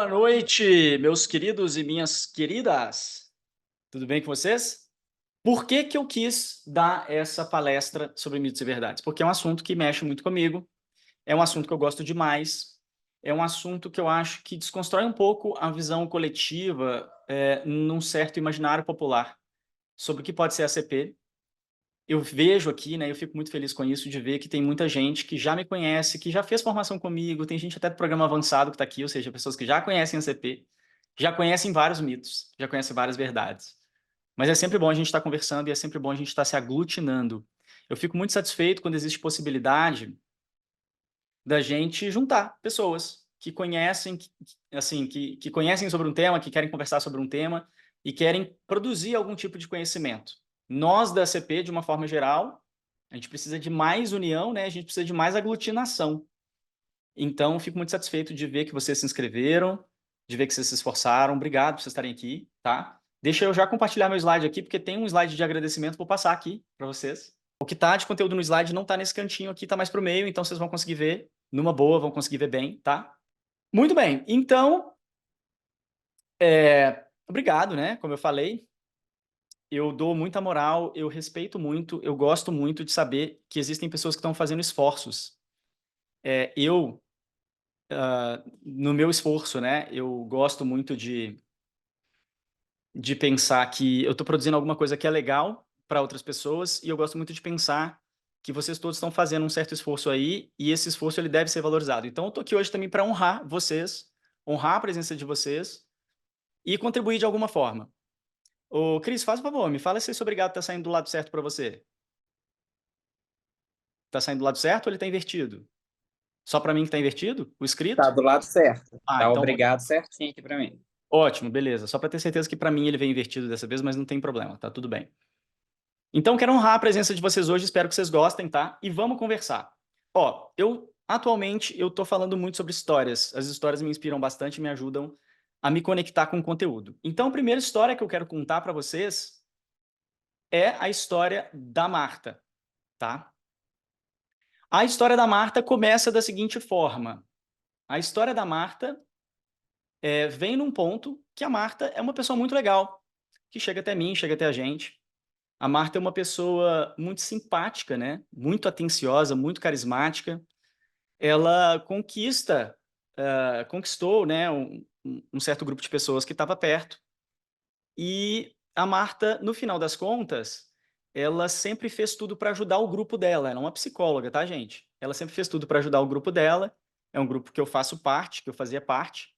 Boa noite, meus queridos e minhas queridas. Tudo bem com vocês? Por que que eu quis dar essa palestra sobre mitos e verdades? Porque é um assunto que mexe muito comigo, é um assunto que eu gosto demais, é um assunto que eu acho que desconstrói um pouco a visão coletiva, num certo imaginário popular sobre o que pode ser a CP. Eu vejo aqui, né, eu fico muito feliz com isso, de ver que tem muita gente que já me conhece, que já fez formação comigo, tem gente até do programa avançado que está aqui, ou seja, pessoas que já conhecem a CP, já conhecem vários mitos, já conhecem várias verdades. Mas é sempre bom a gente estar conversando e é sempre bom a gente estar se aglutinando. Eu fico muito satisfeito quando existe possibilidade da gente juntar pessoas que conhecem, assim, que conhecem sobre um tema, que querem conversar sobre um tema e querem produzir algum tipo de conhecimento. Nós da CP, de uma forma geral, a gente precisa de mais união, né? A gente precisa de mais aglutinação. Então, fico muito satisfeito de ver que vocês se inscreveram, de ver que vocês se esforçaram. Obrigado por vocês estarem aqui, tá? Deixa eu já compartilhar meu slide aqui, porque tem um slide de agradecimento, vou passar aqui para vocês. O que está de conteúdo no slide não está nesse cantinho aqui, está mais para o meio, então vocês vão conseguir ver numa boa, vão conseguir ver bem, tá? Muito bem, então, obrigado, né? Como eu falei, eu dou muita moral, eu respeito muito, eu gosto muito de saber que existem pessoas que estão fazendo esforços. No meu esforço, né, eu gosto muito de pensar que eu estou produzindo alguma coisa que é legal para outras pessoas e eu gosto muito de pensar que vocês todos estão fazendo um certo esforço aí e esse esforço ele deve ser valorizado. Então eu estou aqui hoje também para honrar vocês, honrar a presença de vocês e contribuir de alguma forma. Ô, Cris, faz um favor, me fala se esse obrigado está saindo do lado certo para você. Está saindo do lado certo ou ele está invertido? Só para mim que está invertido, o Tá escrito? do lado certo. Ah, Tá então obrigado certinho aqui para mim. ótimo, beleza. Só para ter certeza que para mim ele veio invertido dessa vez, mas não tem problema, tá tudo bem. Então, quero honrar a presença de vocês hoje, espero que vocês gostem, tá? E vamos conversar. Ó, atualmente eu tô falando muito sobre histórias. As histórias me inspiram bastante e me ajudam a me conectar com o conteúdo. Então, a primeira história que eu quero contar para vocês é a história da Marta, tá? A história da Marta começa da seguinte forma. A história da Marta vem num ponto que a Marta é uma pessoa muito legal, que chega até mim, chega até a gente. A Marta é uma pessoa muito simpática, né? Muito atenciosa, muito carismática. Ela conquistou, né, um certo grupo de pessoas que estava perto. E a Marta, no final das contas, ela sempre fez tudo para ajudar o grupo dela. Ela é uma psicóloga, tá, gente? Ela sempre fez tudo para ajudar o grupo dela. É um grupo que eu faço parte, que eu fazia parte.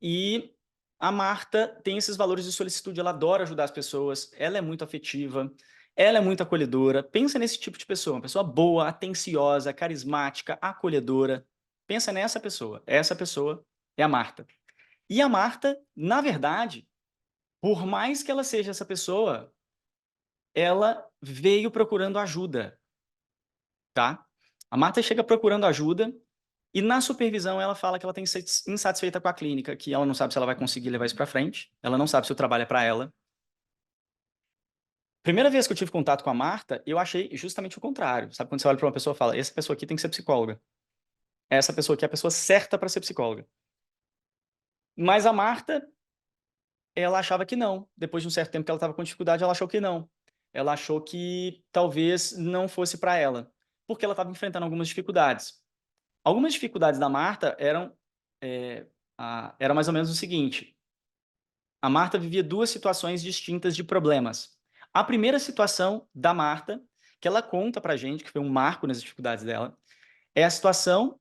E a Marta tem esses valores de solicitude, ela adora ajudar as pessoas, ela é muito afetiva, ela é muito acolhedora. Pensa nesse tipo de pessoa, uma pessoa boa, atenciosa, carismática, acolhedora. Pensa nessa pessoa. Essa pessoa é a Marta. E a Marta, na verdade, por mais que ela seja essa pessoa, ela veio procurando ajuda, tá? A Marta chega procurando ajuda e na supervisão ela fala que ela está insatisfeita com a clínica, que ela não sabe se ela vai conseguir levar isso para frente, ela não sabe se o trabalho é para ela. Primeira vez que eu tive contato com a Marta, eu achei justamente o contrário. Sabe quando você olha para uma pessoa e fala, essa pessoa aqui tem que ser psicóloga. Essa pessoa aqui é a pessoa certa para ser psicóloga. Mas a Marta, ela achava que não. Depois de um certo tempo que ela estava com dificuldade, ela achou que não. Ela achou que talvez não fosse para ela, porque ela estava enfrentando algumas dificuldades. Algumas dificuldades da Marta era mais ou menos o seguinte: a Marta vivia duas situações distintas de problemas. A primeira situação da Marta, que ela conta pra gente, que foi um marco nas dificuldades dela, é a situação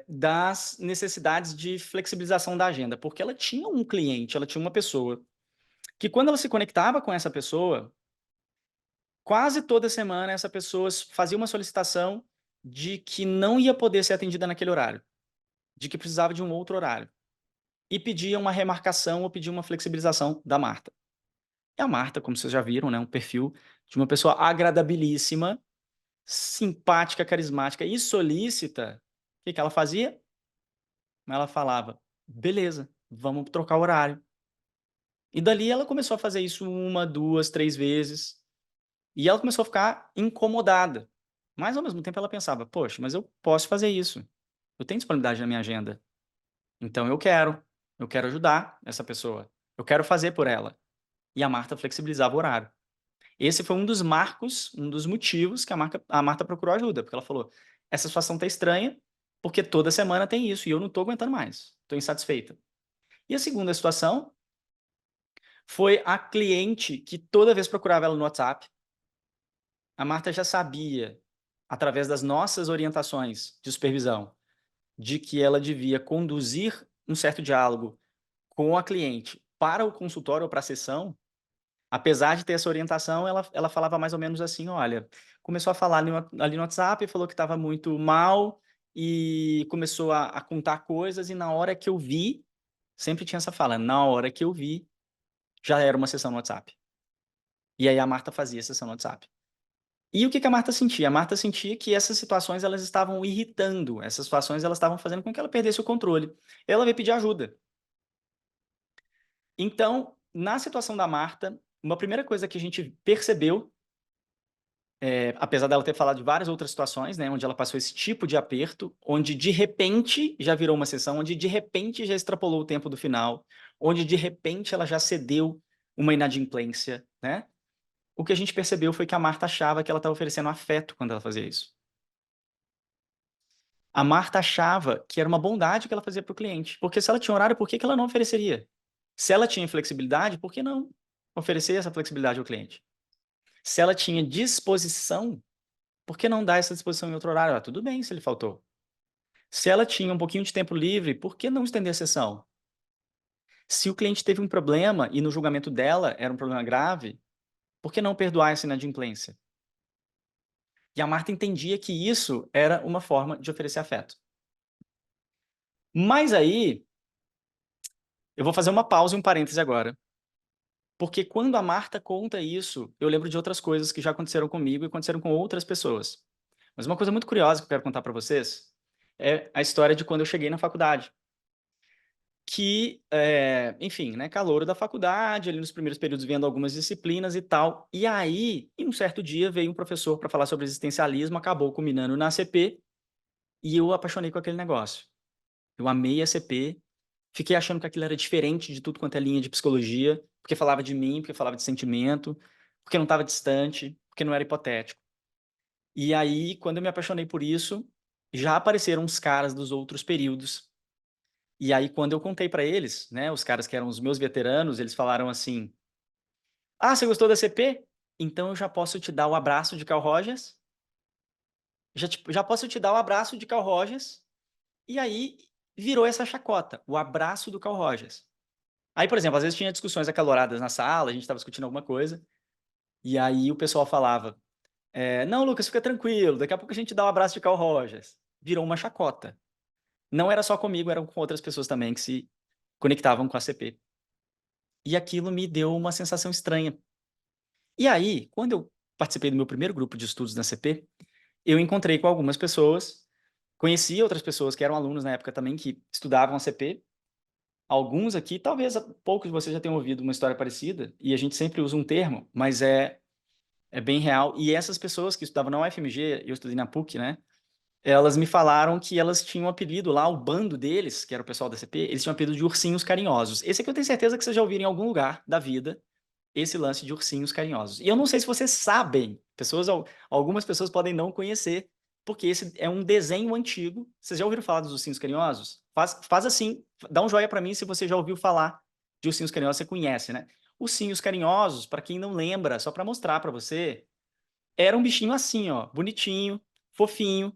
das necessidades de flexibilização da agenda, porque ela tinha um cliente, ela tinha uma pessoa, que quando ela se conectava com essa pessoa, quase toda semana essa pessoa fazia uma solicitação de que não ia poder ser atendida naquele horário, de que precisava de um outro horário. E pedia uma remarcação ou pedia uma flexibilização da Marta. E a Marta, como vocês já viram, né, um perfil de uma pessoa agradabilíssima, simpática, carismática e solícita. O que que ela fazia? Ela falava: beleza, vamos trocar o horário. E dali ela começou a fazer isso uma, duas, três vezes. E ela começou a ficar incomodada. Mas ao mesmo tempo ela pensava: poxa, mas eu posso fazer isso. Eu tenho disponibilidade na minha agenda. Então eu quero ajudar essa pessoa, eu quero fazer por ela. E a Marta flexibilizava o horário. Esse foi um dos marcos, um dos motivos que a Marta procurou ajuda, porque ela falou: essa situação tá estranha, porque toda semana tem isso e eu não tô aguentando mais, tô insatisfeita. E a segunda situação foi a cliente que toda vez procurava ela no WhatsApp. A Marta já sabia, através das nossas orientações de supervisão, de que ela devia conduzir um certo diálogo com a cliente para o consultório ou para a sessão. Apesar de ter essa orientação, ela falava mais ou menos assim: olha, começou a falar ali no WhatsApp, falou que estava muito mal e começou a contar coisas, e na hora que eu vi, sempre tinha essa fala, na hora que eu vi, já era uma sessão no WhatsApp. E aí a Marta fazia a sessão no WhatsApp. E o que a Marta sentia? A Marta sentia que essas situações elas estavam irritando, essas situações elas estavam fazendo com que ela perdesse o controle. Ela veio pedir ajuda. Então, na situação da Marta, uma primeira coisa que a gente percebeu, apesar dela ter falado de várias outras situações, né, onde ela passou esse tipo de aperto, onde de repente já virou uma sessão, onde de repente já extrapolou o tempo do final, onde de repente ela já cedeu uma inadimplência, né? O que a gente percebeu foi que a Marta achava que ela estava oferecendo afeto quando ela fazia isso. A Marta achava que era uma bondade que ela fazia para o cliente, porque se ela tinha horário, por que ela não ofereceria? Se ela tinha flexibilidade, por que não oferecer essa flexibilidade ao cliente? Se ela tinha disposição, por que não dar essa disposição em outro horário? Ah, tudo bem se ele faltou. Se ela tinha um pouquinho de tempo livre, por que não estender a sessão? Se o cliente teve um problema e no julgamento dela era um problema grave, por que não perdoar essa inadimplência? E a Marta entendia que isso era uma forma de oferecer afeto. Mas aí, eu vou fazer uma pausa e um parêntese agora. Porque quando a Marta conta isso, eu lembro de outras coisas que já aconteceram comigo e aconteceram com outras pessoas. Mas uma coisa muito curiosa que eu quero contar para vocês é a história de quando eu cheguei na faculdade. Que, enfim, né, calouro da faculdade, ali nos primeiros períodos vendo algumas disciplinas e tal. E aí, em um certo dia, veio um professor para falar sobre existencialismo, acabou culminando na ACP, e eu apaixonei com aquele negócio. Eu amei a ACP, fiquei achando que aquilo era diferente de tudo quanto é linha de psicologia, porque falava de mim, porque falava de sentimento, porque não estava distante, porque não era hipotético. E aí, quando eu me apaixonei por isso, já apareceram os caras dos outros períodos. E aí, quando eu contei para eles, né, os caras que eram os meus veteranos, eles falaram assim: ah, você gostou da CP? Então eu já posso te dar o abraço de Carl Rogers? Já posso te dar o abraço de Carl Rogers? E aí virou essa chacota, o abraço do Carl Rogers. Aí, por exemplo, às vezes tinha discussões acaloradas na sala, a gente estava discutindo alguma coisa, e aí o pessoal falava: não, Lucas, fica tranquilo, daqui a pouco a gente dá o abraço de Carl Rogers. Virou uma chacota. Não era só comigo, eram com outras pessoas também que se conectavam com a CP. E aquilo me deu uma sensação estranha. E aí, quando eu participei do meu primeiro grupo de estudos na CP, eu encontrei com algumas pessoas, conheci outras pessoas que eram alunos na época também que estudavam a CP. Alguns aqui, talvez poucos de vocês já tenham ouvido uma história parecida, e a gente sempre usa um termo, mas é bem real. E essas pessoas que estudavam na UFMG, eu estudei na PUC, né? Elas me falaram que elas tinham um apelido lá, o bando deles, que era o pessoal da CP, eles tinham um apelido de ursinhos carinhosos. Esse aqui eu tenho certeza que vocês já ouviram em algum lugar da vida, esse lance de ursinhos carinhosos. E eu não sei se vocês sabem, algumas pessoas podem não conhecer, porque esse é um desenho antigo. Vocês já ouviram falar dos ursinhos carinhosos? Faz assim, dá um joinha para mim se você já ouviu falar de ursinhos carinhosos, você conhece, né? Ursinhos carinhosos, para quem não lembra, só para mostrar para você, era um bichinho assim, ó, bonitinho, fofinho,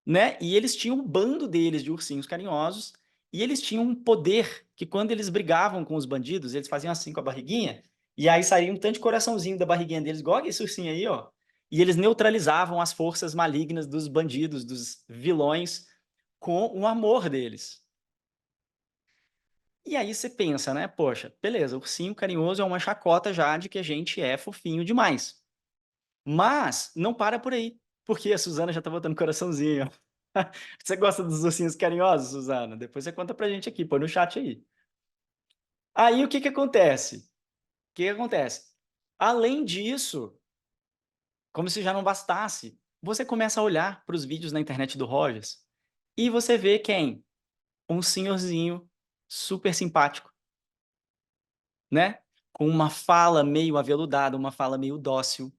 né? E eles tinham um bando deles de ursinhos carinhosos, e eles tinham um poder que quando eles brigavam com os bandidos, eles faziam assim com a barriguinha, e aí saía um tanto de coraçãozinho da barriguinha deles, igual esse ursinho aí, ó. E eles neutralizavam as forças malignas dos bandidos, dos vilões, com o amor deles. E aí você pensa, né? Poxa, beleza, ursinho carinhoso é uma chacota já de que a gente é fofinho demais. Mas não para por aí, porque a Suzana já tá botando coraçãozinho. Você gosta dos ursinhos carinhosos, Suzana? Depois você conta pra gente aqui, põe no chat aí. Aí o que que acontece? O que que acontece? Além disso, como se já não bastasse, você começa a olhar para os vídeos na internet do Rogers e você vê quem? um senhorzinho super simpático, né? Com uma fala meio aveludada, uma fala meio dócil.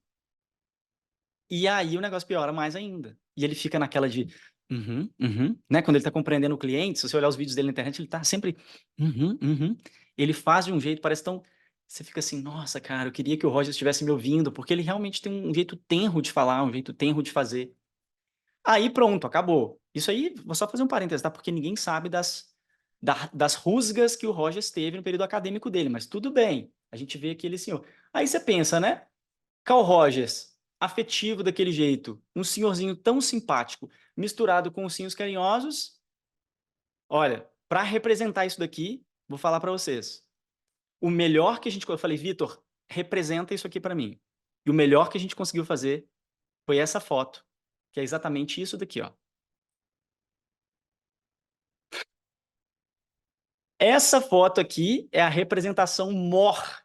E aí o negócio piora mais ainda. E ele fica naquela de uhum, uhum, né? Quando ele tá compreendendo o cliente, se você olhar os vídeos dele na internet, ele tá sempre uhum, uhum. Ele faz de um jeito, parece tão. Você fica assim, nossa, cara, eu queria que o Roger estivesse me ouvindo, porque ele realmente tem um jeito tenro de falar, um jeito tenro de fazer. Aí pronto, acabou. Isso aí, vou só fazer um parênteses, tá? Porque ninguém sabe das rusgas que o Rogers teve no período acadêmico dele, mas tudo bem. A gente vê aquele senhor. Aí você pensa, né? Carl Rogers, afetivo daquele jeito, um senhorzinho tão simpático, misturado com ursinhos carinhosos. Olha, para representar isso daqui, vou falar para vocês. O melhor que a gente... Eu falei, Vitor, representa isso aqui para mim. E o melhor que a gente conseguiu fazer foi essa foto, que é exatamente isso daqui, ó. Essa foto aqui é a representação mor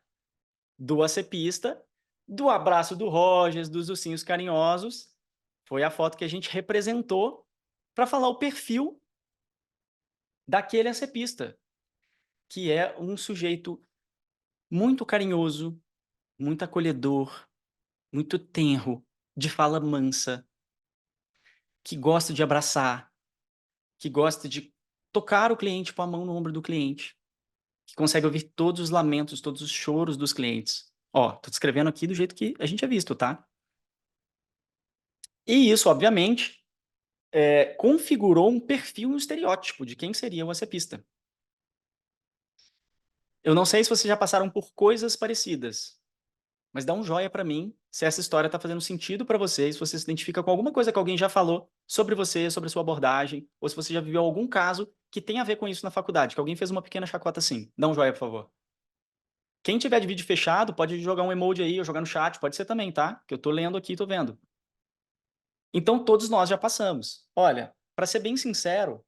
do acepista, do abraço do Rogers, dos ursinhos carinhosos. Foi a foto que a gente representou para falar o perfil daquele acepista, que é um sujeito muito carinhoso, muito acolhedor, muito tenro, de fala mansa, que gosta de abraçar, que gosta de tocar o cliente com a mão no ombro do cliente, que consegue ouvir todos os lamentos, todos os choros dos clientes. Ó, tô descrevendo aqui do jeito que a gente é visto, tá? E isso, obviamente, configurou um perfil, um estereótipo de quem seria o acepista. Eu não sei se vocês já passaram por coisas parecidas, mas dá um joia para mim se essa história está fazendo sentido para você, se você se identifica com alguma coisa que alguém já falou sobre você, sobre a sua abordagem, ou se você já viveu algum caso que tem a ver com isso na faculdade, que alguém fez uma pequena chacota assim. Dá um joia, por favor. Quem tiver de vídeo fechado, pode jogar um emoji aí ou jogar no chat, pode ser também, tá? Que eu tô lendo aqui, tô vendo. Então, todos nós já passamos. Olha, para ser bem sincero,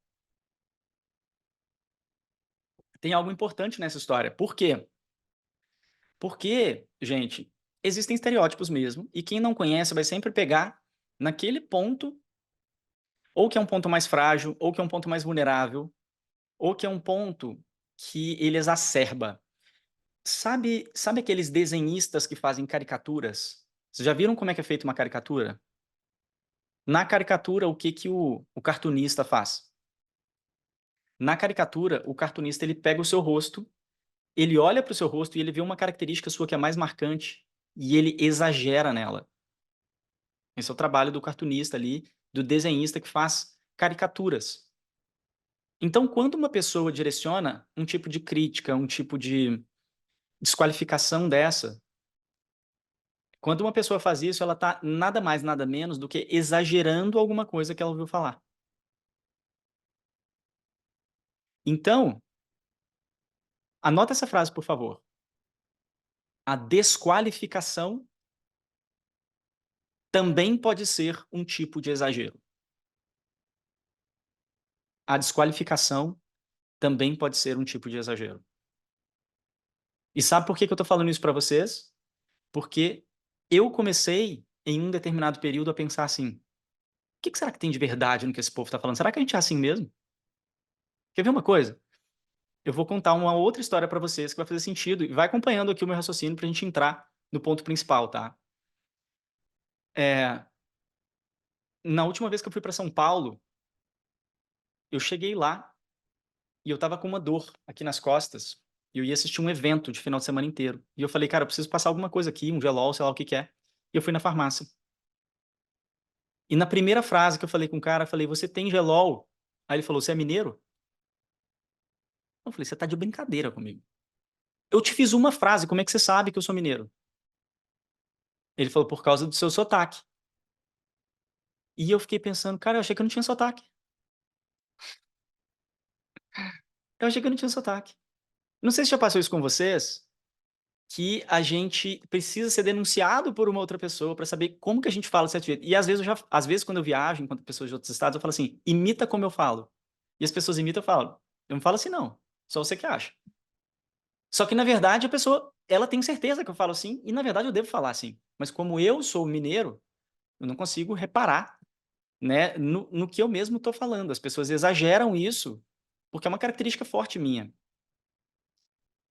tem algo importante nessa história. Por quê? Porque, gente, existem estereótipos mesmo, e quem não conhece vai sempre pegar naquele ponto, ou que é um ponto mais frágil, ou que é um ponto mais vulnerável, ou que é um ponto que ele exacerba. Sabe aqueles desenhistas que fazem caricaturas? Vocês já viram como é que é feita uma caricatura? Na caricatura, o que que o cartunista faz? Na caricatura, o cartunista ele pega o seu rosto, ele olha para o seu rosto e ele vê uma característica sua que é mais marcante e ele exagera nela. Esse é o trabalho do cartunista ali, do desenhista que faz caricaturas. Então, quando uma pessoa direciona um tipo de crítica, um tipo de desqualificação dessa, quando uma pessoa faz isso, ela está nada mais, nada menos do que exagerando alguma coisa que ela ouviu falar. Então, anota essa frase, por favor. A desqualificação também pode ser um tipo de exagero. A desqualificação também pode ser um tipo de exagero. E sabe por que eu estou falando isso para vocês? Porque eu comecei, em um determinado período, a pensar assim: o que será que tem de verdade no que esse povo está falando? Será que a gente é assim mesmo? Quer ver uma coisa? Eu vou contar uma outra história para vocês que vai fazer sentido e vai acompanhando aqui o meu raciocínio para a gente entrar no ponto principal, tá? Na última vez que eu fui para São Paulo, eu cheguei lá e eu tava com uma dor aqui nas costas e eu ia assistir um evento de final de semana inteiro. E eu falei, cara, eu preciso passar alguma coisa aqui, um gelol, sei lá o que que é. E eu fui na farmácia. E na primeira frase que eu falei com o cara, eu falei, você tem gelol? Aí ele falou, você é mineiro? Eu falei, você tá de brincadeira comigo. Eu te fiz uma frase, como é que você sabe que eu sou mineiro? Ele falou, por causa do seu sotaque. E eu fiquei pensando, cara, eu achei que eu não tinha sotaque. Eu achei que eu não tinha sotaque. Não sei se já passou isso com vocês, que a gente precisa ser denunciado por uma outra pessoa para saber como que a gente fala certo jeito. E às vezes quando eu viajo, enquanto pessoas de outros estados, eu falo assim, imita como eu falo. E as pessoas imitam, eu falo, eu não falo assim não, só você que acha. Só que na verdade a pessoa, ela tem certeza que eu falo assim, e na verdade eu devo falar assim. Mas como eu sou mineiro, eu não consigo reparar, né, no que eu mesmo estou falando. As pessoas exageram isso porque é uma característica forte minha.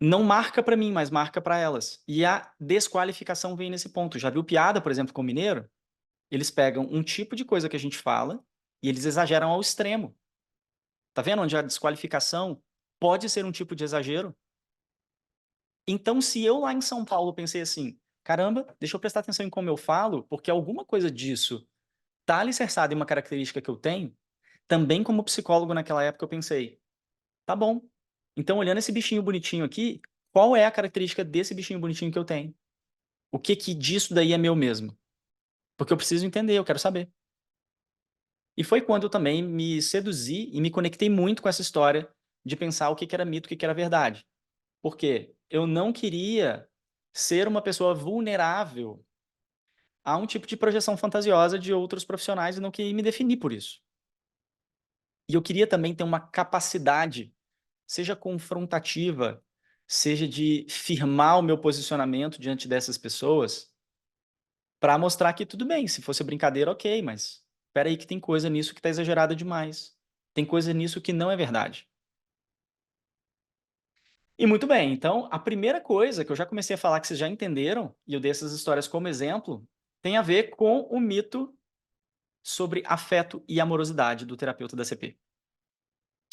Não marca para mim, mas marca para elas. E a desqualificação vem nesse ponto. Já viu piada, por exemplo, com o mineiro? Eles pegam um tipo de coisa que a gente fala e eles exageram ao extremo. Tá vendo onde a desqualificação pode ser um tipo de exagero? Então, se eu lá em São Paulo pensei assim, caramba, deixa eu prestar atenção em como eu falo, porque alguma coisa disso tá alicerçada em uma característica que eu tenho, também como psicólogo naquela época eu pensei, tá bom. Então, olhando esse bichinho bonitinho aqui, qual é a característica desse bichinho bonitinho que eu tenho? O que que disso daí é meu mesmo? Porque eu preciso entender, eu quero saber. E foi quando eu também me seduzi e me conectei muito com essa história de pensar o que que era mito, o que que era verdade. Porque eu não queria ser uma pessoa vulnerável a um tipo de projeção fantasiosa de outros profissionais e não queria me definir por isso. E eu queria também ter uma capacidade, seja confrontativa, seja de firmar o meu posicionamento diante dessas pessoas, para mostrar que tudo bem, se fosse brincadeira, ok, mas espera aí que tem coisa nisso que está exagerada demais. Tem coisa nisso que não é verdade. E muito bem, então a primeira coisa que eu já comecei a falar que vocês já entenderam, e eu dei essas histórias como exemplo, tem a ver com o mito sobre afeto e amorosidade do terapeuta da CP.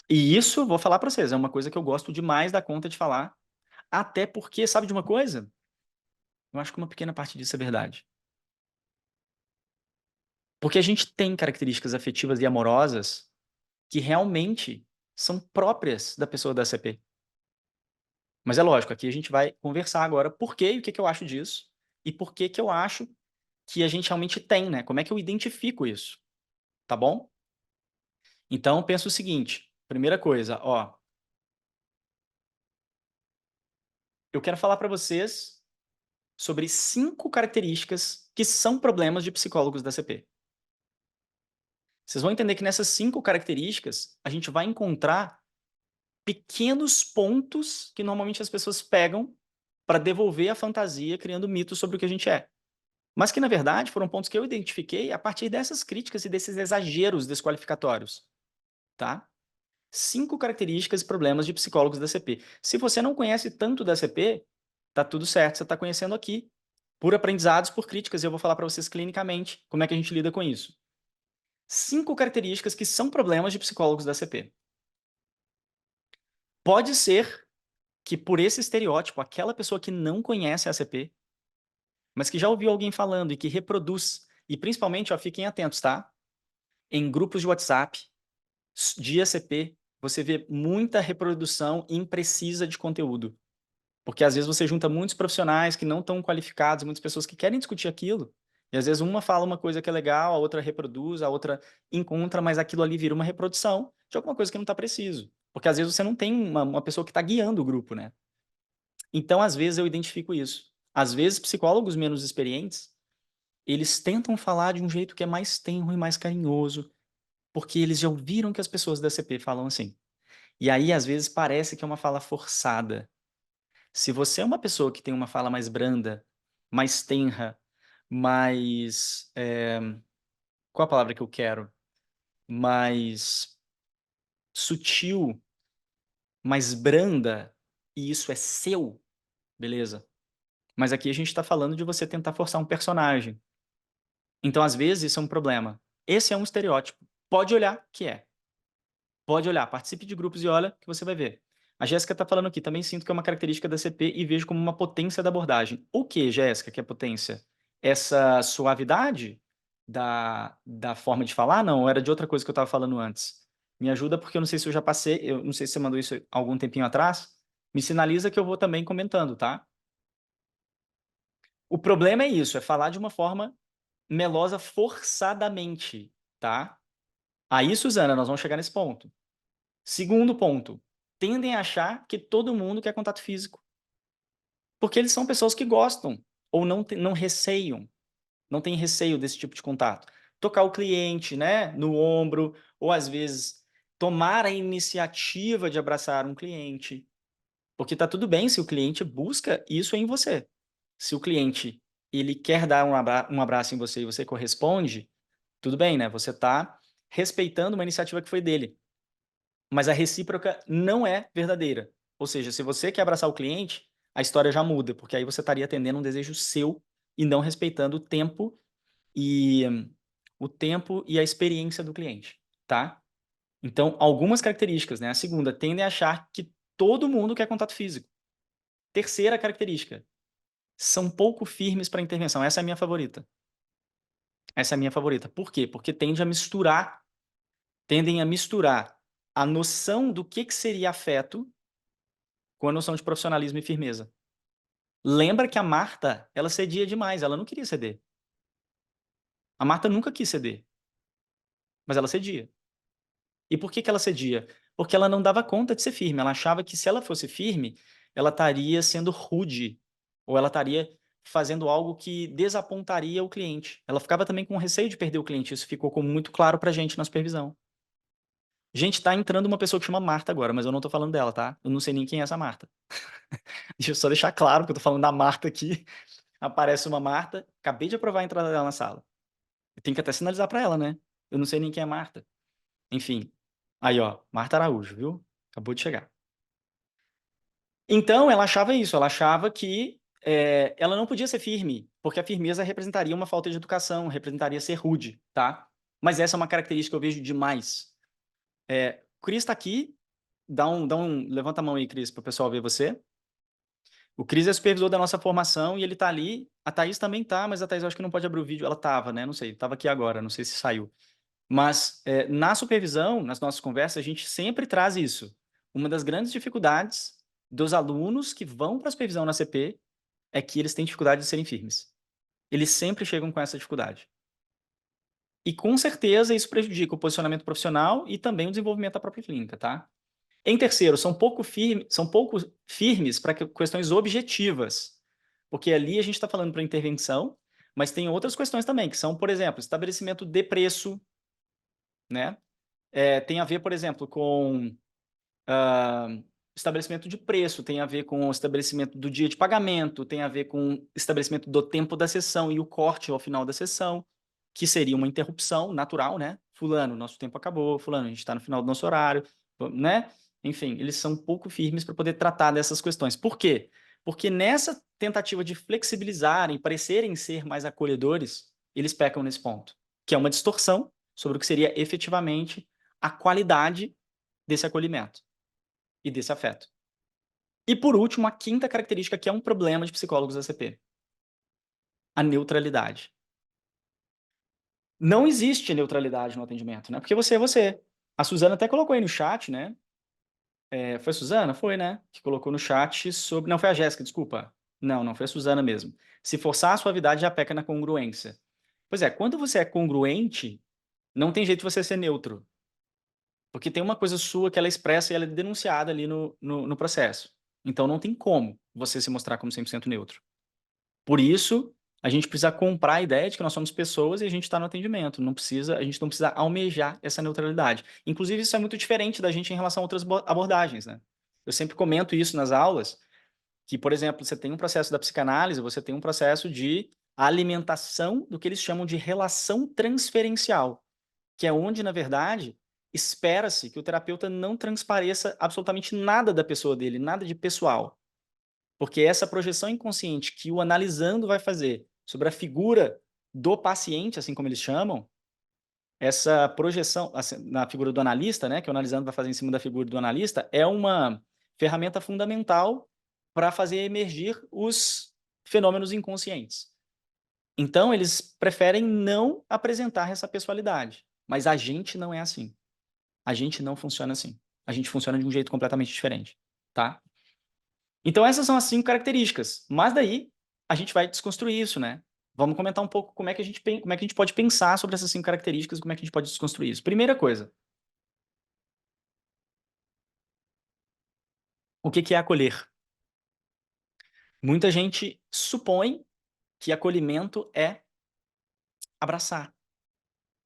E isso, vou falar para vocês, é uma coisa que eu gosto demais da conta de falar, até porque, sabe de uma coisa? Eu acho que uma pequena parte disso é verdade. Porque a gente tem características afetivas e amorosas que realmente são próprias da pessoa da CP. Mas é lógico, aqui a gente vai conversar agora por quê e o que que eu acho disso, e por que que eu acho que a gente realmente tem, né? Como é que eu identifico isso? Tá bom? Então, pensa o seguinte, primeira coisa, ó, eu quero falar para vocês sobre 5 características que são problemas de psicólogos da CP. Vocês vão entender que nessas 5 características, a gente vai encontrar pequenos pontos que normalmente as pessoas pegam para devolver a fantasia, criando mitos sobre o que a gente é. Mas que, na verdade, foram pontos que eu identifiquei a partir dessas críticas e desses exageros desqualificatórios, tá? 5 características e problemas de psicólogos da CP. Se você não conhece tanto da CP, tá tudo certo, você está conhecendo aqui, por aprendizados, por críticas, e eu vou falar para vocês clinicamente como é que a gente lida com isso. 5 características que são problemas de psicólogos da CP. Pode ser que por esse estereótipo, aquela pessoa que não conhece a CP, mas que já ouviu alguém falando e que reproduz, e principalmente, ó, fiquem atentos, tá? Em grupos de WhatsApp, de ACP, você vê muita reprodução imprecisa de conteúdo. Porque às vezes você junta muitos profissionais que não estão qualificados, muitas pessoas que querem discutir aquilo, e às vezes uma fala uma coisa que é legal, a outra reproduz, a outra encontra, mas aquilo ali vira uma reprodução de alguma coisa que não está preciso. Porque às vezes você não tem uma pessoa que está guiando o grupo, né? Então, às vezes, eu identifico isso. Às vezes, psicólogos menos experientes, eles tentam falar de um jeito que é mais tenro e mais carinhoso, porque eles já ouviram que as pessoas da CP falam assim. E aí, às vezes, parece que é uma fala forçada. Se você é uma pessoa que tem uma fala mais branda, mais tenra, mais. Qual a palavra que eu quero? Mais sutil, mais branda, e isso é seu, beleza? Mas aqui a gente está falando de você tentar forçar um personagem. Então, às vezes, isso é um problema. Esse é um estereótipo. Pode olhar que é. Pode olhar, participe de grupos e olha que você vai ver. A Jéssica está falando aqui, também sinto que é uma característica da CP e vejo como uma potência da abordagem. O que, Jéssica, que é potência? Essa suavidade da forma de falar? Não, era de outra coisa que eu estava falando antes. Me ajuda porque eu não sei se eu já passei, eu não sei se você mandou isso algum tempinho atrás. Me sinaliza que eu vou também comentando, tá? O problema é isso, é falar de uma forma melosa forçadamente, tá? Aí, Suzana, nós vamos chegar nesse ponto. Segundo ponto, tendem a achar que todo mundo quer contato físico. Porque eles são pessoas que gostam, ou não receiam, não têm receio desse tipo de contato. Tocar o cliente, né, no ombro, ou às vezes tomar a iniciativa de abraçar um cliente. Porque tá tudo bem se o cliente busca isso em você. Se o cliente ele quer dar um abraço em você e você corresponde, tudo bem, né? Você está respeitando uma iniciativa que foi dele. mas a recíproca não é verdadeira. Ou seja, se você quer abraçar o cliente, a história já muda, porque aí você estaria atendendo um desejo seu e não respeitando e o tempo e a experiência do cliente, tá? Então, algumas características, né? A segunda, tendem a achar que todo mundo quer contato físico. Terceira característica, são pouco firmes para intervenção. Essa é a minha favorita. Essa é a minha favorita. Por quê? Porque tendem a misturar a noção do que seria afeto com a noção de profissionalismo e firmeza. Lembra que a Marta, ela cedia demais, ela não queria ceder. A Marta nunca quis ceder, mas ela cedia. E por que ela cedia? Porque ela não dava conta de ser firme. Ela achava que se ela fosse firme, ela estaria sendo rude, ou ela estaria fazendo algo que desapontaria o cliente. Ela ficava também com receio de perder o cliente. Isso ficou muito claro pra gente na supervisão. Gente, tá entrando uma pessoa que chama Marta agora, mas eu não tô falando dela, tá? Eu não sei nem quem é essa Marta. Deixa eu só deixar claro que eu tô falando da Marta aqui. Aparece uma Marta, acabei de aprovar a entrada dela na sala. Eu tenho que até sinalizar pra ela, né? Eu não sei nem quem é Marta. Enfim. Aí, ó, Marta Araújo, viu? Acabou de chegar. Então, ela achava isso, ela achava que ela não podia ser firme, porque a firmeza representaria uma falta de educação, representaria ser rude, tá? Mas essa é uma característica que eu vejo demais. O Cris tá aqui, levanta a mão aí, Cris, para o pessoal ver você. O Cris é supervisor da nossa formação e ele tá ali. A Thaís também tá, mas a Thaís eu acho que não pode abrir o vídeo. Ela tava, né? Não sei, tava aqui agora, não sei se saiu. Mas na supervisão, nas nossas conversas, a gente sempre traz isso. Uma das grandes dificuldades dos alunos que vão para a supervisão na CP é que eles têm dificuldade de serem firmes. Eles sempre chegam com essa dificuldade. E com certeza isso prejudica o posicionamento profissional e também o desenvolvimento da própria clínica, tá? Em terceiro, são pouco firmes para questões objetivas, porque ali a gente está falando para intervenção, mas tem outras questões também, que são, por exemplo, estabelecimento de preço, né? Tem a ver, por exemplo, com estabelecimento de preço, tem a ver com o estabelecimento do dia de pagamento, tem a ver com o estabelecimento do tempo da sessão e o corte ao final da sessão, que seria uma interrupção natural, né? Fulano, nosso tempo acabou, fulano, a gente está no final do nosso horário, né? Enfim, eles são pouco firmes para poder tratar dessas questões. Por quê? Porque nessa tentativa de flexibilizarem, parecerem ser mais acolhedores, eles pecam nesse ponto, que é uma distorção sobre o que seria efetivamente a qualidade desse acolhimento e desse afeto. E por último, a quinta característica que é um problema de psicólogos ACP, a neutralidade. Não existe neutralidade no atendimento, né? Porque você é você. A Suzana até colocou aí no chat, né? Foi a Suzana? Foi, né? Que colocou no chat sobre... Não, foi a Jéssica, desculpa. Não foi a Suzana mesmo. Se forçar a suavidade, já peca na congruência. Pois é, quando você é congruente, não tem jeito de você ser neutro. Porque tem uma coisa sua que ela é expressa e ela é denunciada ali no processo. Então não tem como você se mostrar como 100% neutro. Por isso, a gente precisa comprar a ideia de que nós somos pessoas e a gente está no atendimento. A gente não precisa almejar essa neutralidade. Inclusive, isso é muito diferente da gente em relação a outras abordagens, né? Eu sempre comento isso nas aulas, que, por exemplo, você tem um processo da psicanálise, você tem um processo de alimentação do que eles chamam de relação transferencial, que é onde, na verdade, espera-se que o terapeuta não transpareça absolutamente nada da pessoa dele, nada de pessoal. Porque essa projeção inconsciente que o analisando vai fazer sobre a figura do paciente, assim como eles chamam, essa projeção assim, na figura do analista, né, que o analisando vai fazer em cima da figura do analista, é uma ferramenta fundamental para fazer emergir os fenômenos inconscientes. Então, eles preferem não apresentar essa pessoalidade. Mas a gente não é assim. A gente não funciona assim. A gente funciona de um jeito completamente diferente, tá? Então, essas são as 5 características. Mas daí, a gente vai desconstruir isso, né? Vamos comentar um pouco como é que a gente pode pensar sobre essas 5 características e como é que a gente pode desconstruir isso. Primeira coisa, o que é acolher? Muita gente supõe que acolhimento é abraçar,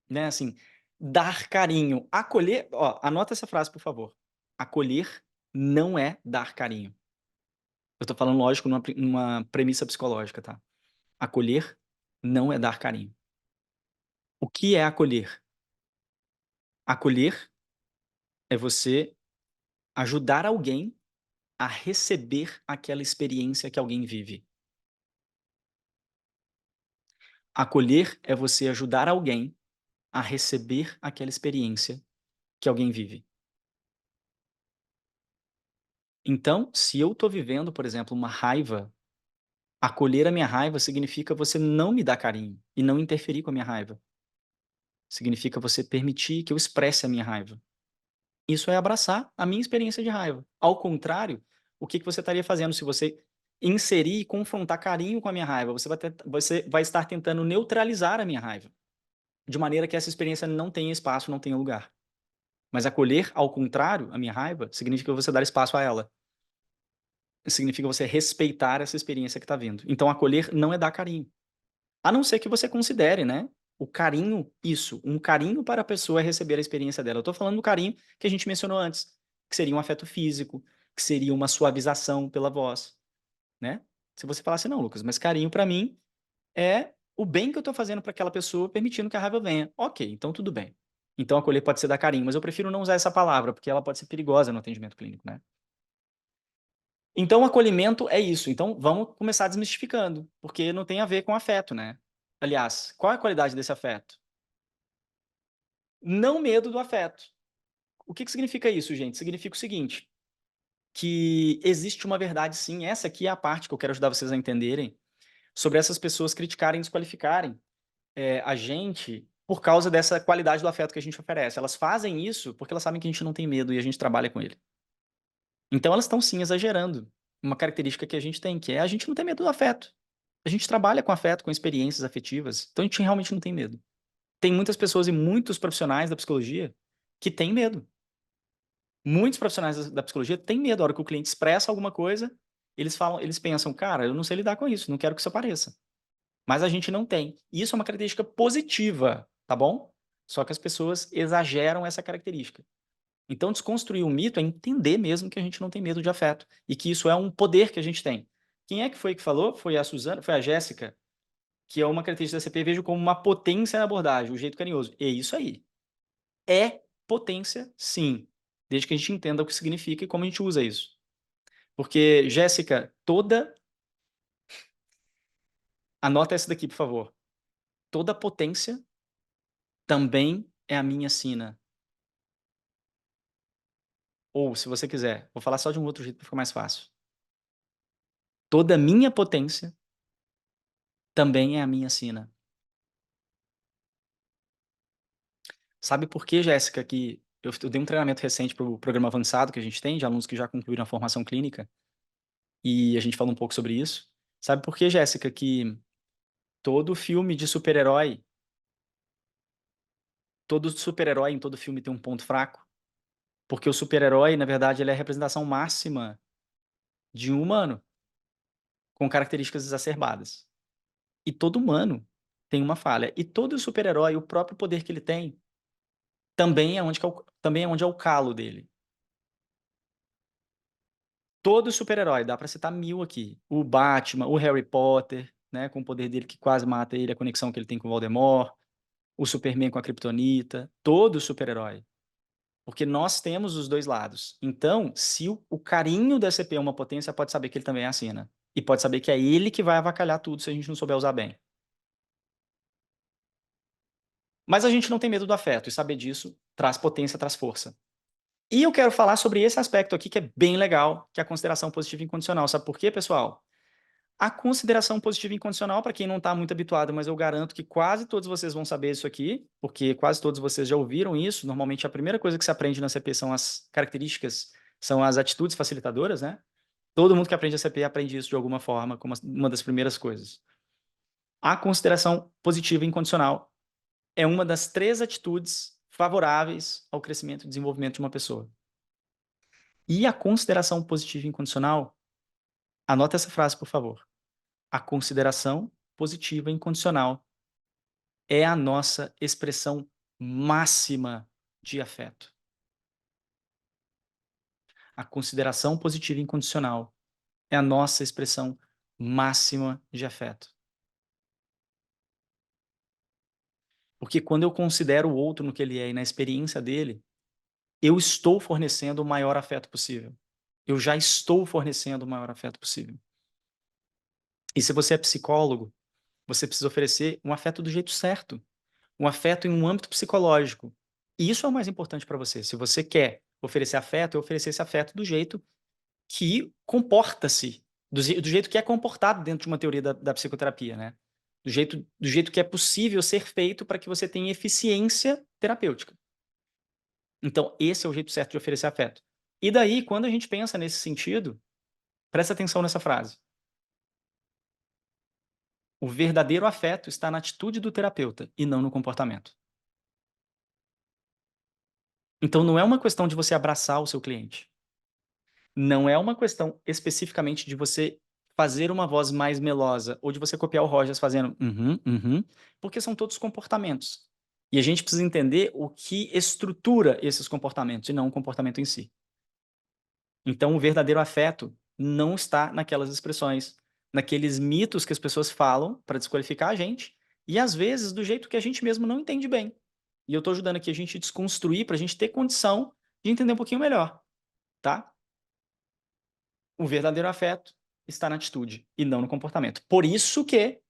né? Assim, dar carinho. Acolher, ó, anota essa frase, por favor. Acolher não é dar carinho. Eu tô falando, lógico, numa premissa psicológica, tá? Acolher não é dar carinho. O que é acolher? Acolher é você Ajudar alguém a receber aquela experiência que alguém vive. Acolher é você ajudar alguém a receber aquela experiência que alguém vive. Então, se eu estou vivendo, por exemplo, uma raiva, acolher a minha raiva significa você não me dar carinho e não interferir com a minha raiva. Significa você permitir que eu expresse a minha raiva. Isso é abraçar a minha experiência de raiva. Ao contrário, o que que você estaria fazendo se você inserir e confrontar carinho com a minha raiva? Você vai estar tentando neutralizar a minha raiva, de maneira que essa experiência não tenha espaço, não tenha lugar. Mas acolher, ao contrário, a minha raiva, significa você dar espaço a ela. Significa você respeitar essa experiência que está vindo. Então, acolher não é dar carinho. A não ser que você considere, né, o carinho isso, um carinho para a pessoa receber a experiência dela. Eu estou falando do carinho que a gente mencionou antes, que seria um afeto físico, que seria uma suavização pela voz, né. Se você falasse: "Não, Lucas, mas carinho para mim é o bem que eu estou fazendo para aquela pessoa, permitindo que a raiva venha". Ok, então tudo bem. Então acolher pode ser dar carinho, mas eu prefiro não usar essa palavra, porque ela pode ser perigosa no atendimento clínico, né. Então, o acolhimento é isso. Então, vamos começar desmistificando, porque não tem a ver com afeto, né. Aliás, qual é a qualidade desse afeto? Não medo do afeto. O que que significa isso, gente? Significa o seguinte, que existe uma verdade sim, essa aqui é a parte que eu quero ajudar vocês a entenderem, sobre essas pessoas criticarem e desqualificarem, a gente, por causa dessa qualidade do afeto que a gente oferece. Elas fazem isso porque elas sabem que a gente não tem medo e a gente trabalha com ele. Então elas estão sim exagerando uma característica que a gente tem, que é a gente não tem medo do afeto. A gente trabalha com afeto, com experiências afetivas, então a gente realmente não tem medo. Tem muitas pessoas e muitos profissionais da psicologia que têm medo. Muitos profissionais da psicologia têm medo, a hora que o cliente expressa alguma coisa, eles pensam: "Cara, eu não sei lidar com isso, não quero que isso apareça". Mas a gente não tem. E isso é uma característica positiva, tá bom? Só que as pessoas exageram essa característica. Então desconstruir o mito é entender mesmo que a gente não tem medo de afeto, e que isso é um poder que a gente tem. Quem é que foi que falou? Foi a Suzana? Foi a Jéssica? Que é uma característica da CP, vejo como uma potência na abordagem, o jeito carinhoso. É isso aí. É potência, sim, desde que a gente entenda o que significa e como a gente usa isso. Porque, Jéssica, anota essa daqui, por favor. Toda potência também é a minha sina. Ou, se você quiser, vou falar só de um outro jeito para ficar mais fácil. Toda minha potência também é a minha sina. Sabe por que, Jéssica, que eu dei um treinamento recente para o programa avançado que a gente tem, de alunos que já concluíram a formação clínica, e a gente falou um pouco sobre isso. Sabe por que, Jéssica, que todo filme de super-herói, todo super-herói em todo filme tem um ponto fraco? Porque o super-herói, na verdade, ele é a representação máxima de um humano, com características exacerbadas. E todo humano tem uma falha. E todo super-herói, o próprio poder que ele tem, também é onde é o calo dele. Todo super-herói, dá pra citar 1000 aqui. O Batman, o Harry Potter, né, com o poder dele que quase mata ele, a conexão que ele tem com o Voldemort, o Superman com a Kryptonita, todo super-herói. Porque nós temos os 2 lados. Então, se o carinho da CP é uma potência, pode saber que ele também é assina. E pode saber que é ele que vai avacalhar tudo se a gente não souber usar bem. Mas a gente não tem medo do afeto, e saber disso traz potência, traz força. E eu quero falar sobre esse aspecto aqui que é bem legal, que é a consideração positiva e incondicional. Sabe por quê, pessoal? A consideração positiva e incondicional, para quem não está muito habituado, mas eu garanto que quase todos vocês vão saber isso aqui, porque quase todos vocês já ouviram isso. Normalmente, a primeira coisa que se aprende na CP são as características, são as atitudes facilitadoras, né? Todo mundo que aprende a CP aprende isso de alguma forma, como uma das primeiras coisas. A consideração positiva e incondicional é uma das 3 atitudes favoráveis ao crescimento e desenvolvimento de uma pessoa. E a consideração positiva e incondicional, anota essa frase, por favor. A consideração positiva e incondicional é a nossa expressão máxima de afeto. A consideração positiva e incondicional é a nossa expressão máxima de afeto. Porque quando eu considero o outro no que ele é e na experiência dele, eu estou fornecendo o maior afeto possível. Eu já estou fornecendo o maior afeto possível. E se você é psicólogo, você precisa oferecer um afeto do jeito certo. Um afeto em um âmbito psicológico. E isso é o mais importante para você. Se você quer oferecer afeto, é oferecer esse afeto do jeito que comporta-se, do jeito que é comportado dentro de uma teoria da psicoterapia, né? Do jeito que é possível ser feito para que você tenha eficiência terapêutica. Então, esse é o jeito certo de oferecer afeto. E daí, quando a gente pensa nesse sentido, presta atenção nessa frase. O verdadeiro afeto está na atitude do terapeuta e não no comportamento. Então, não é uma questão de você abraçar o seu cliente. Não é uma questão especificamente de você fazer uma voz mais melosa ou de você copiar o Rogers fazendo porque são todos comportamentos. E a gente precisa entender o que estrutura esses comportamentos e não o comportamento em si. Então, o verdadeiro afeto não está naquelas expressões, naqueles mitos que as pessoas falam para desqualificar a gente e, às vezes, do jeito que a gente mesmo não entende bem. E eu estou ajudando aqui a gente a desconstruir para a gente ter condição de entender um pouquinho melhor, tá? O verdadeiro afeto está na atitude e não no comportamento. Por isso que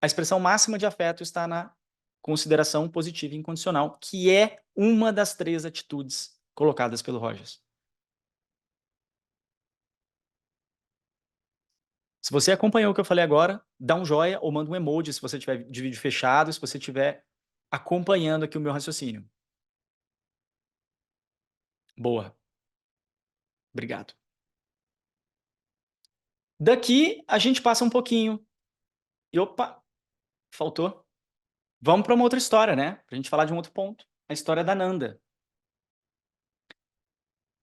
a expressão máxima de afeto está na consideração positiva e incondicional, que é uma das 3 atitudes colocadas pelo Rogers. Se você acompanhou o que eu falei agora, dá um joia ou manda um emoji se você tiver de vídeo fechado, se você estiver acompanhando aqui o meu raciocínio. Boa. Obrigado. Daqui a gente passa um pouquinho. E opa, faltou. Vamos para uma outra história, né? Para a gente falar de um outro ponto. A história da Nanda.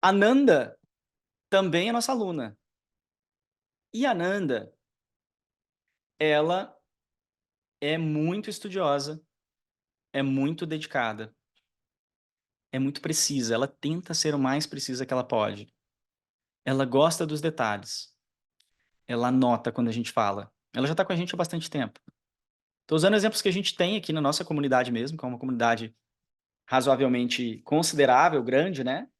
A Nanda também é nossa aluna. E a Nanda, ela é muito estudiosa, é muito dedicada, é muito precisa. Ela tenta ser o mais precisa que ela pode. Ela gosta dos detalhes. Ela anota quando a gente fala. Ela já está com a gente há bastante tempo. Estou usando exemplos que a gente tem aqui na nossa comunidade mesmo, que é uma comunidade razoavelmente considerável, grande, né?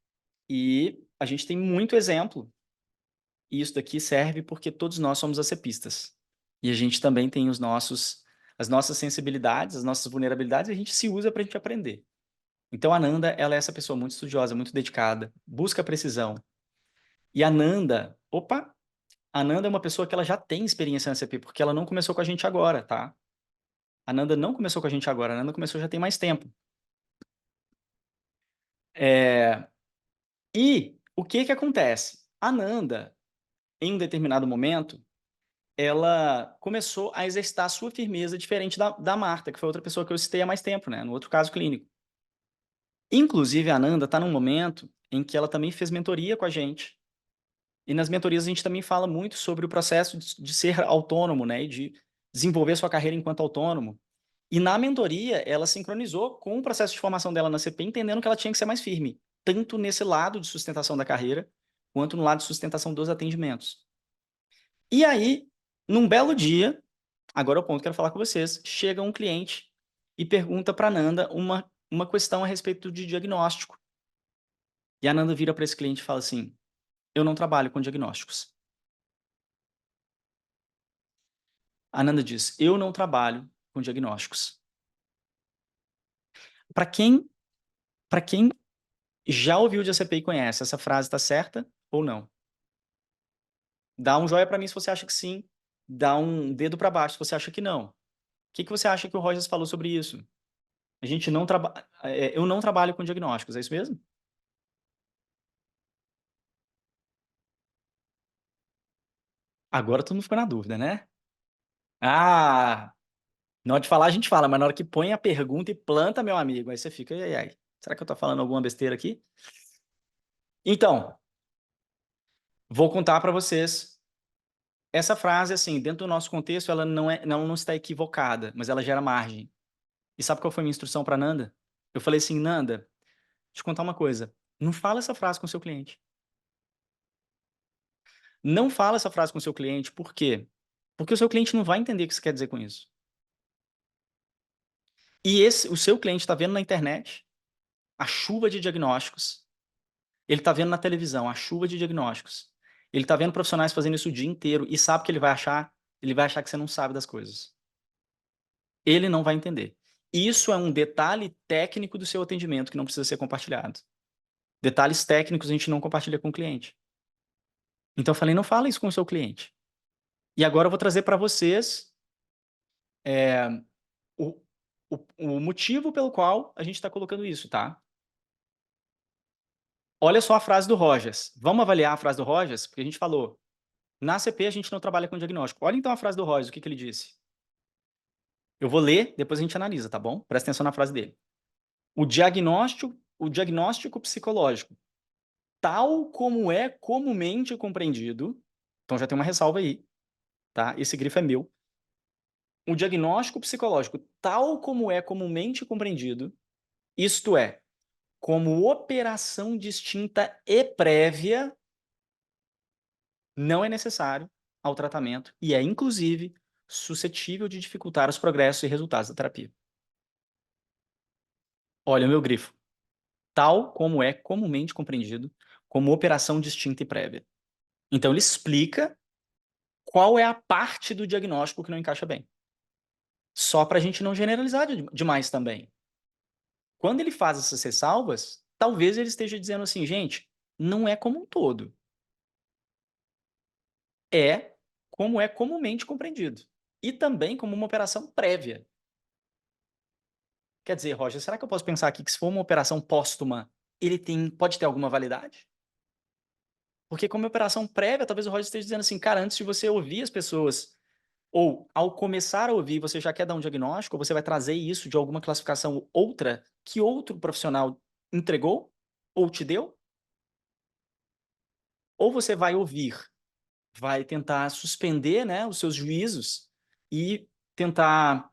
E a gente tem muito exemplo. E isso daqui serve porque todos nós somos acepistas. E a gente também tem as nossas sensibilidades, as nossas vulnerabilidades, e a gente se usa para a gente aprender. Então a Nanda, ela é essa pessoa muito estudiosa, muito dedicada, busca precisão. E a Nanda é uma pessoa que ela já tem experiência na CP, porque ela não começou com a gente agora, tá? A Nanda não começou com a gente agora, a Nanda começou já tem mais tempo. E o que que acontece? A Nanda, em um determinado momento, ela começou a exercitar a sua firmeza diferente da Marta, que foi outra pessoa que eu citei há mais tempo, né? No outro caso clínico. Inclusive, a Nanda está num momento em que ela também fez mentoria com a gente. E nas mentorias a gente também fala muito sobre o processo de ser autônomo, né? E de desenvolver sua carreira enquanto autônomo. E na mentoria, ela sincronizou com o processo de formação dela na CP, entendendo que ela tinha que ser mais firme, tanto nesse lado de sustentação da carreira, quanto no lado de sustentação dos atendimentos. E aí, num belo dia, agora é o ponto que eu quero falar com vocês, chega um cliente e pergunta para a Nanda uma questão a respeito de diagnóstico. E a Nanda vira para esse cliente e fala assim: eu não trabalho com diagnósticos. A Nanda diz: eu não trabalho com diagnósticos. Para quem já ouviu de ACP e conhece, essa frase está certa ou não? Dá um joia para mim se você acha que sim, dá um dedo para baixo se você acha que não. O que você acha que o Rogers falou sobre isso? A gente não trabalha, eu não trabalho com diagnósticos, é isso mesmo? Agora todo mundo ficou na dúvida, né? Ah, na hora de falar a gente fala, mas na hora que põe a pergunta e planta, meu amigo, aí você fica, ai, ai, será que eu tô falando alguma besteira aqui? Então, vou contar para vocês. Essa frase, assim, dentro do nosso contexto, ela não está equivocada, mas ela gera margem. E sabe qual foi a minha instrução para Nanda? Eu falei assim: Nanda, deixa eu te contar uma coisa. Não fala essa frase com o seu cliente. Não fala essa frase com o seu cliente, por quê? Porque o seu cliente não vai entender o que você quer dizer com isso. E o seu cliente está vendo na internet a chuva de diagnósticos, Ele está vendo na televisão a chuva de diagnósticos. Ele está vendo profissionais fazendo isso o dia inteiro e sabe que ele vai achar que você não sabe das coisas. Ele não vai entender. Isso é um detalhe técnico do seu atendimento que não precisa ser compartilhado. Detalhes técnicos a gente não compartilha com o cliente. Então eu falei, não fala isso com o seu cliente. E agora eu vou trazer para vocês o, o motivo pelo qual a gente está colocando isso, tá? Olha só a frase do Rogers. Vamos avaliar a frase do Rogers? Porque a gente falou, na ACP a gente não trabalha com diagnóstico. Olha então a frase do Rogers, o que ele disse. Eu vou ler, depois a gente analisa, tá bom? Presta atenção na frase dele. O diagnóstico psicológico, tal como é comumente compreendido, então já tem uma ressalva aí, tá? Esse grifo é meu. O diagnóstico psicológico, tal como é comumente compreendido, isto é, como operação distinta e prévia, não é necessário ao tratamento e é, inclusive, suscetível de dificultar os progressos e resultados da terapia. Olha o meu grifo. Tal como é comumente compreendido como operação distinta e prévia. Então, ele explica qual é a parte do diagnóstico que não encaixa bem. Só para a gente não generalizar demais também. Quando ele faz essas ressalvas, talvez ele esteja dizendo assim, gente, não é como um todo. É como é comumente compreendido. E também como uma operação prévia. Quer dizer, Roger, será que eu posso pensar aqui que se for uma operação póstuma, ele pode ter alguma validade? Porque como operação prévia, talvez o Roger esteja dizendo assim, cara, antes de você ouvir as pessoas, ou ao começar a ouvir, você já quer dar um diagnóstico, ou você vai trazer isso de alguma classificação outra que outro profissional entregou ou te deu? Ou você vai ouvir, vai tentar suspender, né, os seus juízos e tentar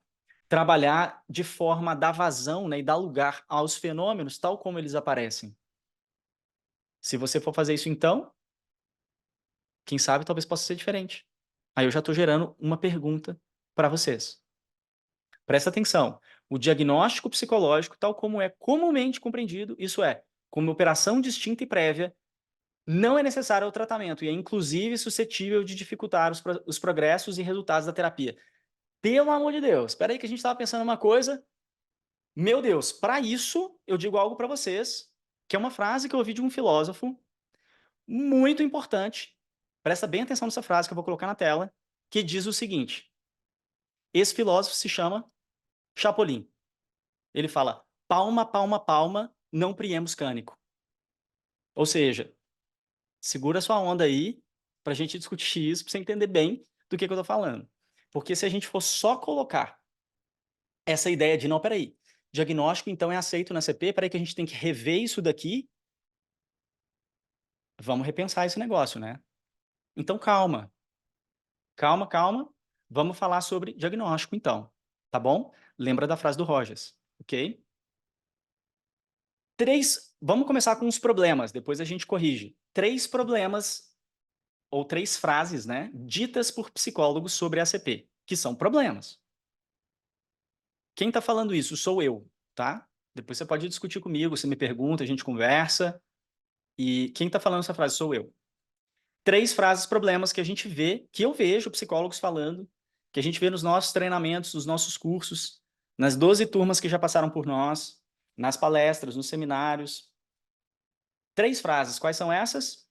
trabalhar de forma a dar vazão, né, e dar lugar aos fenômenos tal como eles aparecem. Se você for fazer isso então, quem sabe talvez possa ser diferente. Aí eu já estou gerando uma pergunta para vocês. Presta atenção. O diagnóstico psicológico, tal como é comumente compreendido, isso é, como operação distinta e prévia, não é necessário ao tratamento e é inclusive suscetível de dificultar os progressos e resultados da terapia. Pelo amor de Deus, espera aí que a gente estava pensando uma coisa. Meu Deus, para isso eu digo algo para vocês, que é uma frase que eu ouvi de um filósofo muito importante. Presta bem atenção nessa frase que eu vou colocar na tela, que diz o seguinte: esse filósofo se chama Chapolin. Ele fala: palma, palma, palma, não priemos cânico. Ou seja, segura sua onda aí para a gente discutir isso, para você entender bem do que eu estou falando. Porque se a gente for só colocar essa ideia de, não, peraí, diagnóstico então é aceito na CP, peraí que a gente tem que rever isso daqui, vamos repensar esse negócio, né? Então calma, calma, calma, vamos falar sobre diagnóstico então, tá bom? Lembra da frase do Rogers, ok? Vamos começar com os problemas, depois a gente corrige. 3 problemas ou 3 frases, né, ditas por psicólogos sobre a ACP, que são problemas. Quem está falando isso sou eu, tá? Depois você pode discutir comigo, você me pergunta, a gente conversa. E quem está falando essa frase sou eu. 3 frases problemas que a gente vê, que eu vejo psicólogos falando, que a gente vê nos nossos treinamentos, nos nossos cursos, nas 12 turmas que já passaram por nós, nas palestras, nos seminários. 3 frases, quais são essas?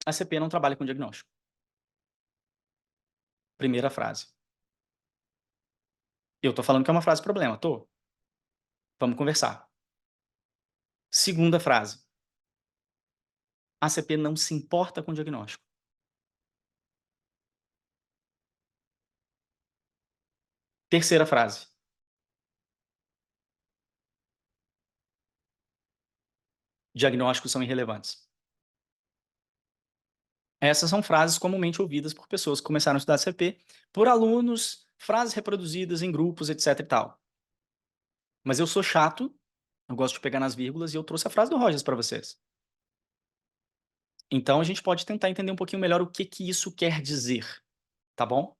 A CP não trabalha com diagnóstico. Primeira frase. Eu tô falando que é uma frase problema, tô? Vamos conversar. Segunda frase. A CP não se importa com diagnóstico. Terceira frase. Diagnósticos são irrelevantes. Essas são frases comumente ouvidas por pessoas que começaram a estudar CP, por alunos, frases reproduzidas em grupos, etc e tal. Mas eu sou chato, eu gosto de pegar nas vírgulas e eu trouxe a frase do Rogers para vocês. Então a gente pode tentar entender um pouquinho melhor o que isso quer dizer, tá bom?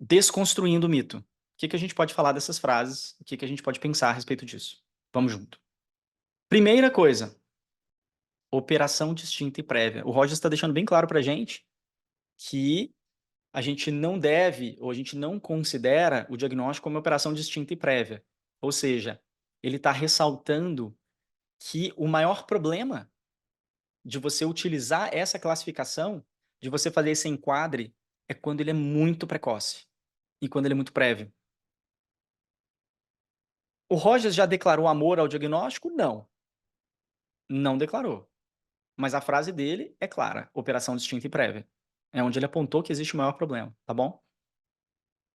Desconstruindo o mito. O que a gente pode falar dessas frases? O que a gente pode pensar a respeito disso? Vamos junto. Primeira coisa, operação distinta e prévia. O Rogers está deixando bem claro para a gente que a gente não deve, ou a gente não considera o diagnóstico como operação distinta e prévia. Ou seja, ele está ressaltando que o maior problema de você utilizar essa classificação, de você fazer esse enquadre, é quando ele é muito precoce e quando ele é muito prévio. O Rogers já declarou amor ao diagnóstico? Não. Não declarou. Mas a frase dele é clara: operação distinta e prévia. É onde ele apontou que existe o maior problema, tá bom?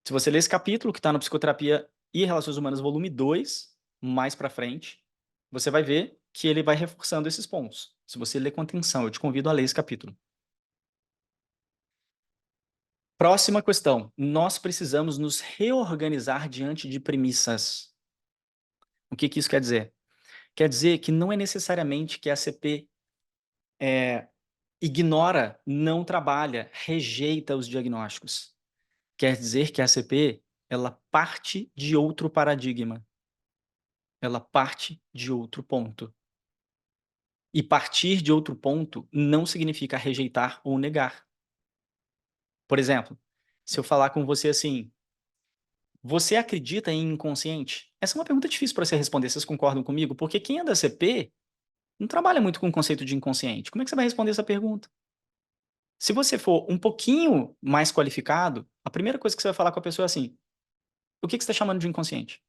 Se você ler esse capítulo, que está no Psicoterapia e Relações Humanas, volume 2, mais para frente, você vai ver que ele vai reforçando esses pontos. Se você ler com atenção, eu te convido a ler esse capítulo. Próxima questão. Nós precisamos nos reorganizar diante de premissas. O que isso quer dizer? Quer dizer que não é necessariamente que a CP ignora, não trabalha, rejeita os diagnósticos. Quer dizer que a CP, ela parte de outro paradigma. Ela parte de outro ponto. E partir de outro ponto não significa rejeitar ou negar. Por exemplo, se eu falar com você assim: você acredita em inconsciente? Essa é uma pergunta difícil para você responder, vocês concordam comigo? Porque quem é da CP não trabalha muito com o conceito de inconsciente. Como é que você vai responder essa pergunta? Se você for um pouquinho mais qualificado, a primeira coisa que você vai falar com a pessoa é assim: o que você está chamando de inconsciente?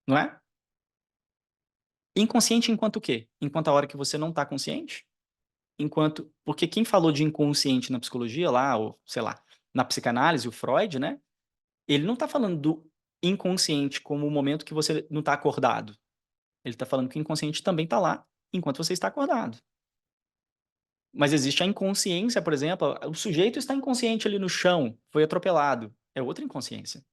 Não é? Inconsciente enquanto o quê? Enquanto a hora que você não está consciente? Porque quem falou de inconsciente na psicologia lá, ou sei lá, na psicanálise, o Freud, né? Ele não está falando do inconsciente como o momento que você não está acordado. Ele está falando que o inconsciente também está lá enquanto você está acordado. Mas existe a inconsciência, por exemplo, o sujeito está inconsciente ali no chão, foi atropelado. É outra inconsciência.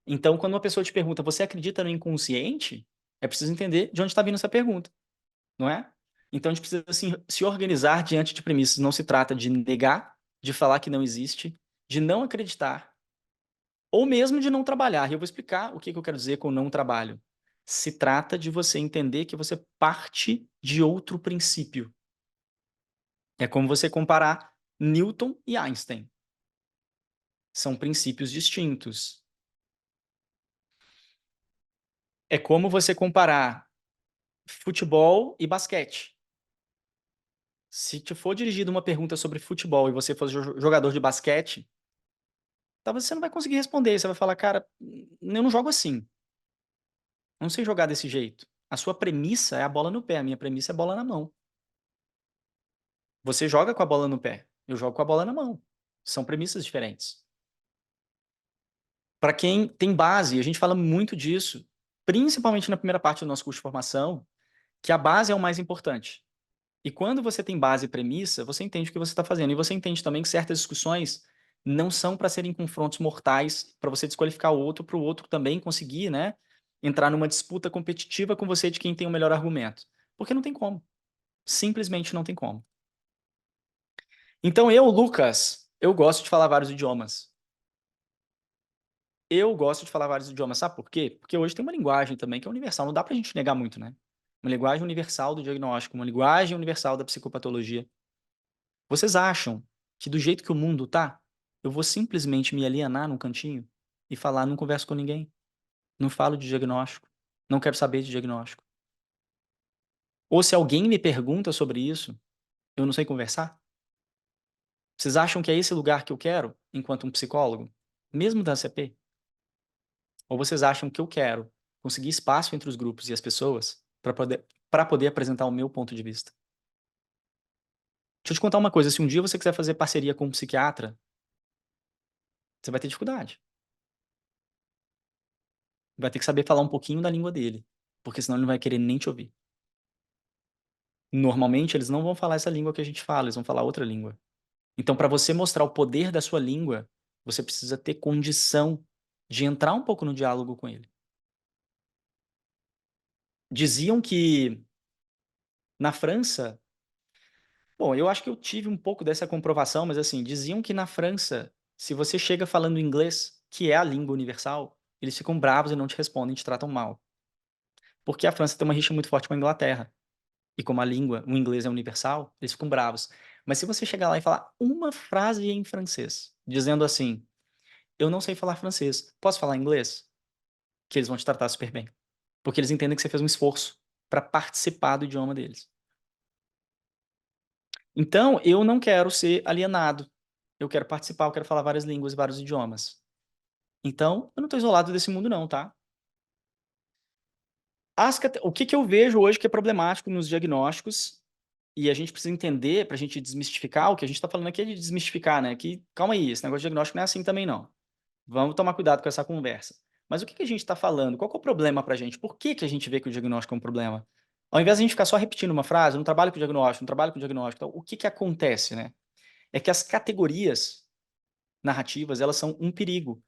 Então, quando uma pessoa te pergunta, você acredita no inconsciente? É preciso entender de onde está vindo essa pergunta, não é? Então, a gente precisa assim, se organizar diante de premissas. Não se trata de negar, de falar que não existe, de não acreditar, ou mesmo de não trabalhar. E eu vou explicar o que eu quero dizer com não trabalho. Se trata de você entender que você parte de outro princípio. É como você comparar Newton e Einstein. São princípios distintos. É como você comparar futebol e basquete. Se te for dirigida uma pergunta sobre futebol e você for jogador de basquete, talvez você não vai conseguir responder. Você vai falar, cara, eu não jogo assim. Eu não sei jogar desse jeito. A sua premissa é a bola no pé, a minha premissa é a bola na mão. Você joga com a bola no pé, eu jogo com a bola na mão. São premissas diferentes. Para quem tem base, a gente fala muito disso, principalmente na primeira parte do nosso curso de formação, que a base é o mais importante. E quando você tem base e premissa, você entende o que você está fazendo. E você entende também que certas discussões não são para serem confrontos mortais, para você desqualificar o outro, para o outro também conseguir, né, entrar numa disputa competitiva com você de quem tem o melhor argumento. Porque não tem como. Simplesmente não tem como. Então eu, Lucas, eu gosto de falar vários idiomas. Eu gosto de falar vários idiomas. Sabe por quê? Porque hoje tem uma linguagem também que é universal. Não dá pra gente negar muito, né? Uma linguagem universal do diagnóstico, uma linguagem universal da psicopatologia. Vocês acham que do jeito que o mundo tá, eu vou simplesmente me alienar num cantinho e falar, não converso com ninguém, não falo de diagnóstico, não quero saber de diagnóstico? Ou se alguém me pergunta sobre isso, eu não sei conversar? Vocês acham que é esse lugar que eu quero enquanto um psicólogo, mesmo da CP? Ou vocês acham que eu quero conseguir espaço entre os grupos e as pessoas para poder apresentar o meu ponto de vista? Deixa eu te contar uma coisa, se um dia você quiser fazer parceria com um psiquiatra, você vai ter dificuldade. Vai ter que saber falar um pouquinho da língua dele, porque senão ele não vai querer nem te ouvir. Normalmente, eles não vão falar essa língua que a gente fala, eles vão falar outra língua. Então, para você mostrar o poder da sua língua, você precisa ter condição de entrar um pouco no diálogo com ele. Diziam que na França, bom, eu acho que eu tive um pouco dessa comprovação, mas assim, diziam que na França, se você chega falando inglês, que é a língua universal, eles ficam bravos e não te respondem, te tratam mal. Porque a França tem uma rixa muito forte com a Inglaterra. E como a língua, o inglês é universal, eles ficam bravos. Mas se você chegar lá e falar uma frase em francês, dizendo assim, eu não sei falar francês, posso falar inglês? Que eles vão te tratar super bem. Porque eles entendem que você fez um esforço para participar do idioma deles. Então, eu não quero ser alienado. Eu quero participar, eu quero falar várias línguas e vários idiomas. Então, eu não estou isolado desse mundo não, tá? O que eu vejo hoje que é problemático nos diagnósticos, e a gente precisa entender para a gente desmistificar, o que a gente está falando aqui é de desmistificar, né? Que, calma aí, esse negócio de diagnóstico não é assim também não. Vamos tomar cuidado com essa conversa. Mas o que a gente está falando? Qual que é o problema para a gente? Por que a gente vê que o diagnóstico é um problema? Ao invés de a gente ficar só repetindo uma frase, eu não trabalho com diagnóstico, não trabalho com diagnóstico, então, o que acontece, né? É que as categorias narrativas, elas são um perigo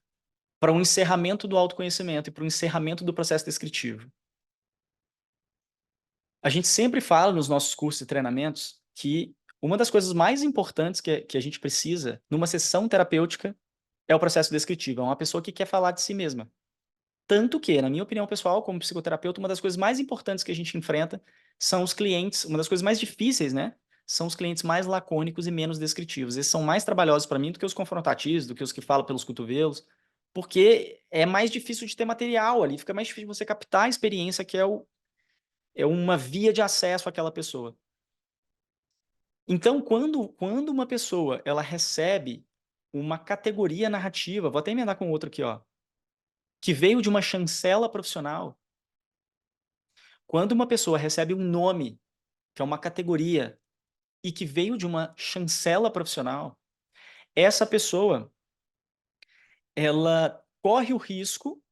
para um encerramento do autoconhecimento e para o encerramento do processo descritivo. A gente sempre fala nos nossos cursos e treinamentos que uma das coisas mais importantes que a gente precisa numa sessão terapêutica é o processo descritivo. É uma pessoa que quer falar de si mesma. Tanto que, na minha opinião pessoal, como psicoterapeuta, uma das coisas mais importantes que a gente enfrenta são os clientes, uma das coisas mais difíceis, né? São os clientes mais lacônicos e menos descritivos. Esses são mais trabalhosos para mim do que os confrontativos, do que os que falam pelos cotovelos, porque é mais difícil de ter material ali, fica mais difícil de você captar a experiência que é uma via de acesso àquela pessoa. Então, quando uma pessoa ela recebe uma categoria narrativa, vou até emendar com outro aqui, ó, que veio de uma chancela profissional, quando uma pessoa recebe um nome, que é uma categoria, e que veio de uma chancela profissional, essa pessoa, ela corre o risco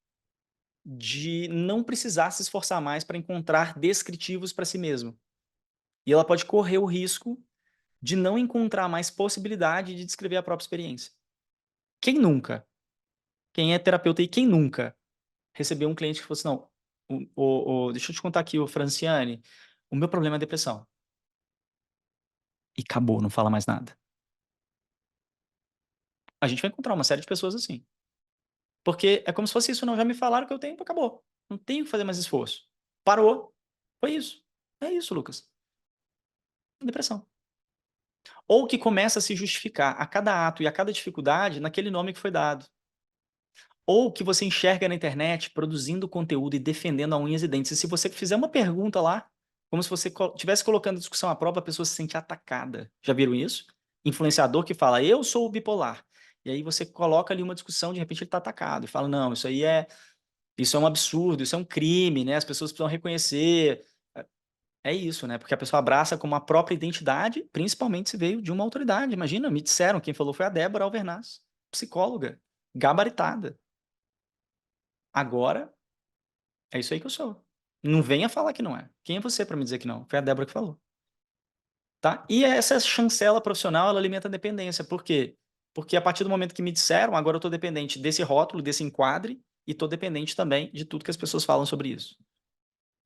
de não precisar se esforçar mais para encontrar descritivos para si mesmo. E ela pode correr o risco de não encontrar mais possibilidade de descrever a própria experiência. Quem nunca? Quem é terapeuta e quem nunca recebeu um cliente que falou assim, não, deixa eu te contar aqui, o Franciane, o meu problema é depressão. E acabou, não fala mais nada. A gente vai encontrar uma série de pessoas assim. Porque é como se fosse isso, não, já me falaram que eu tenho, acabou. Não tenho que fazer mais esforço. Parou. Foi isso. É isso, Lucas. Depressão. Ou que começa a se justificar a cada ato e a cada dificuldade naquele nome que foi dado. Ou que você enxerga na internet produzindo conteúdo e defendendo a unhas e dentes. E se você fizer uma pergunta lá, como se você estivesse colocando discussão à prova, a pessoa se sente atacada. Já viram isso? Influenciador que fala, eu sou bipolar. E aí você coloca ali uma discussão, de repente ele está atacado. E fala, não, isso é um absurdo, isso é um crime, né? As pessoas precisam reconhecer. É isso, né? Porque a pessoa abraça como a própria identidade, principalmente se veio de uma autoridade. Imagina, me disseram, quem falou foi a Débora Alvernaz, psicóloga, gabaritada. Agora, é isso aí que eu sou. Não venha falar que não é. Quem é você para me dizer que não? Foi a Débora que falou. Tá? E essa chancela profissional, ela alimenta a dependência. Por quê? Porque a partir do momento que me disseram, agora eu estou dependente desse rótulo, desse enquadre, e estou dependente também de tudo que as pessoas falam sobre isso.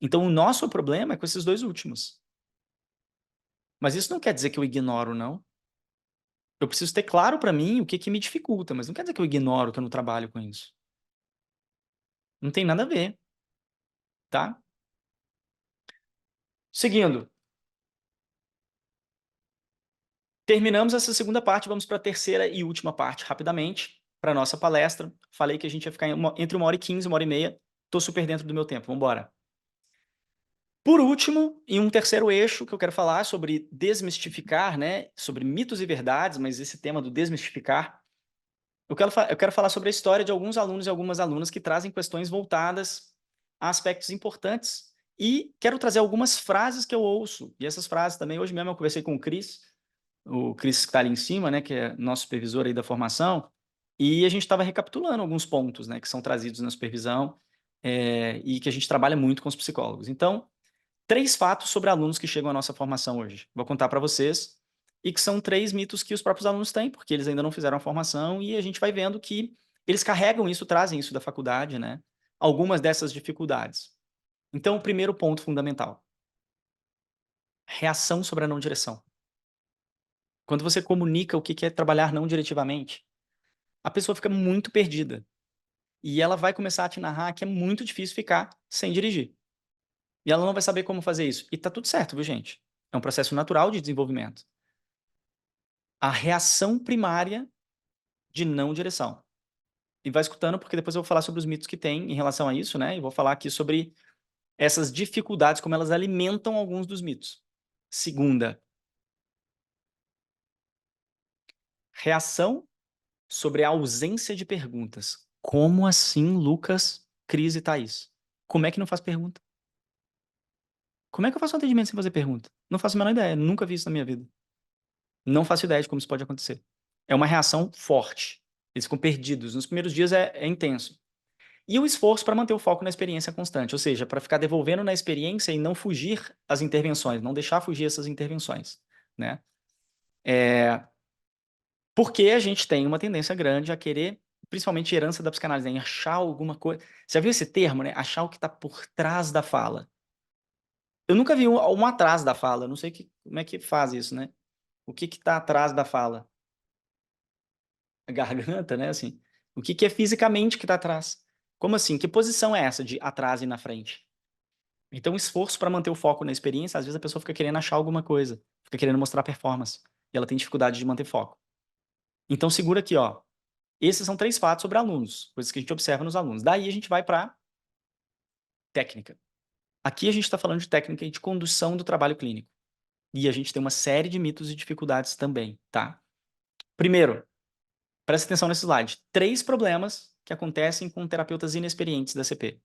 Então, o nosso problema é com esses dois últimos. Mas isso não quer dizer que eu ignoro, não. Eu preciso ter claro para mim o que me dificulta, mas não quer dizer que eu ignoro, que eu não trabalho com isso. Não tem nada a ver, tá? Seguindo. Terminamos essa segunda parte, vamos para a terceira e última parte, rapidamente, para a nossa palestra. Falei que a gente ia ficar entre 1h15 e 1h30. Estou super dentro do meu tempo, vamos embora. Por último, em um terceiro eixo que eu quero falar sobre desmistificar, né? Sobre mitos e verdades, mas esse tema do desmistificar, eu quero falar sobre a história de alguns alunos e algumas alunas que trazem questões voltadas a aspectos importantes. E quero trazer algumas frases que eu ouço. E essas frases também, hoje mesmo eu conversei com o Cris que está ali em cima, né, que é nosso supervisor aí da formação, e a gente estava recapitulando alguns pontos, né, que são trazidos na supervisão, e que a gente trabalha muito com os psicólogos. Então, 3 fatos sobre alunos que chegam à nossa formação hoje. Vou contar para vocês, e que são 3 mitos que os próprios alunos têm, porque eles ainda não fizeram a formação, e a gente vai vendo que eles carregam isso, trazem isso da faculdade, né, algumas dessas dificuldades. Então, o primeiro ponto fundamental, reação sobre a não direção. Quando você comunica o que é trabalhar não diretivamente, a pessoa fica muito perdida. E ela vai começar a te narrar que é muito difícil ficar sem dirigir. E ela não vai saber como fazer isso. E tá tudo certo, viu, gente? É um processo natural de desenvolvimento. A reação primária de não direção. E vai escutando, porque depois eu vou falar sobre os mitos que tem em relação a isso, né? E vou falar aqui sobre essas dificuldades, como elas alimentam alguns dos mitos. Segunda, reação sobre a ausência de perguntas. Como assim, Lucas, Cris e Thaís? Como é que não faz pergunta? Como é que eu faço um atendimento sem fazer pergunta? Não faço a menor ideia, nunca vi isso na minha vida. Não faço ideia de como isso pode acontecer. É uma reação forte. Eles ficam perdidos. Nos primeiros dias é intenso. E o esforço para manter o foco na experiência constante, ou seja, para ficar devolvendo na experiência e não fugir às intervenções, não deixar fugir essas intervenções, né? Porque a gente tem uma tendência grande a querer, principalmente herança da psicanálise, né? Em achar alguma coisa. Você já viu esse termo, né? Achar o que está por trás da fala. Eu nunca vi um atrás da fala, eu não sei como é que faz isso, né? O que está atrás da fala? A garganta, né? Assim, o que é fisicamente que está atrás? Como assim? Que posição é essa de atrás e na frente? Então, o esforço para manter o foco na experiência, às vezes a pessoa fica querendo achar alguma coisa, fica querendo mostrar performance, e ela tem dificuldade de manter foco. Então, segura aqui, ó. Esses são 3 fatos sobre alunos, coisas que a gente observa nos alunos. Daí a gente vai para técnica. Aqui a gente está falando de técnica e de condução do trabalho clínico. E a gente tem uma série de mitos e dificuldades também, tá? Primeiro, presta atenção nesse slide. 3 problemas que acontecem com terapeutas inexperientes da CP.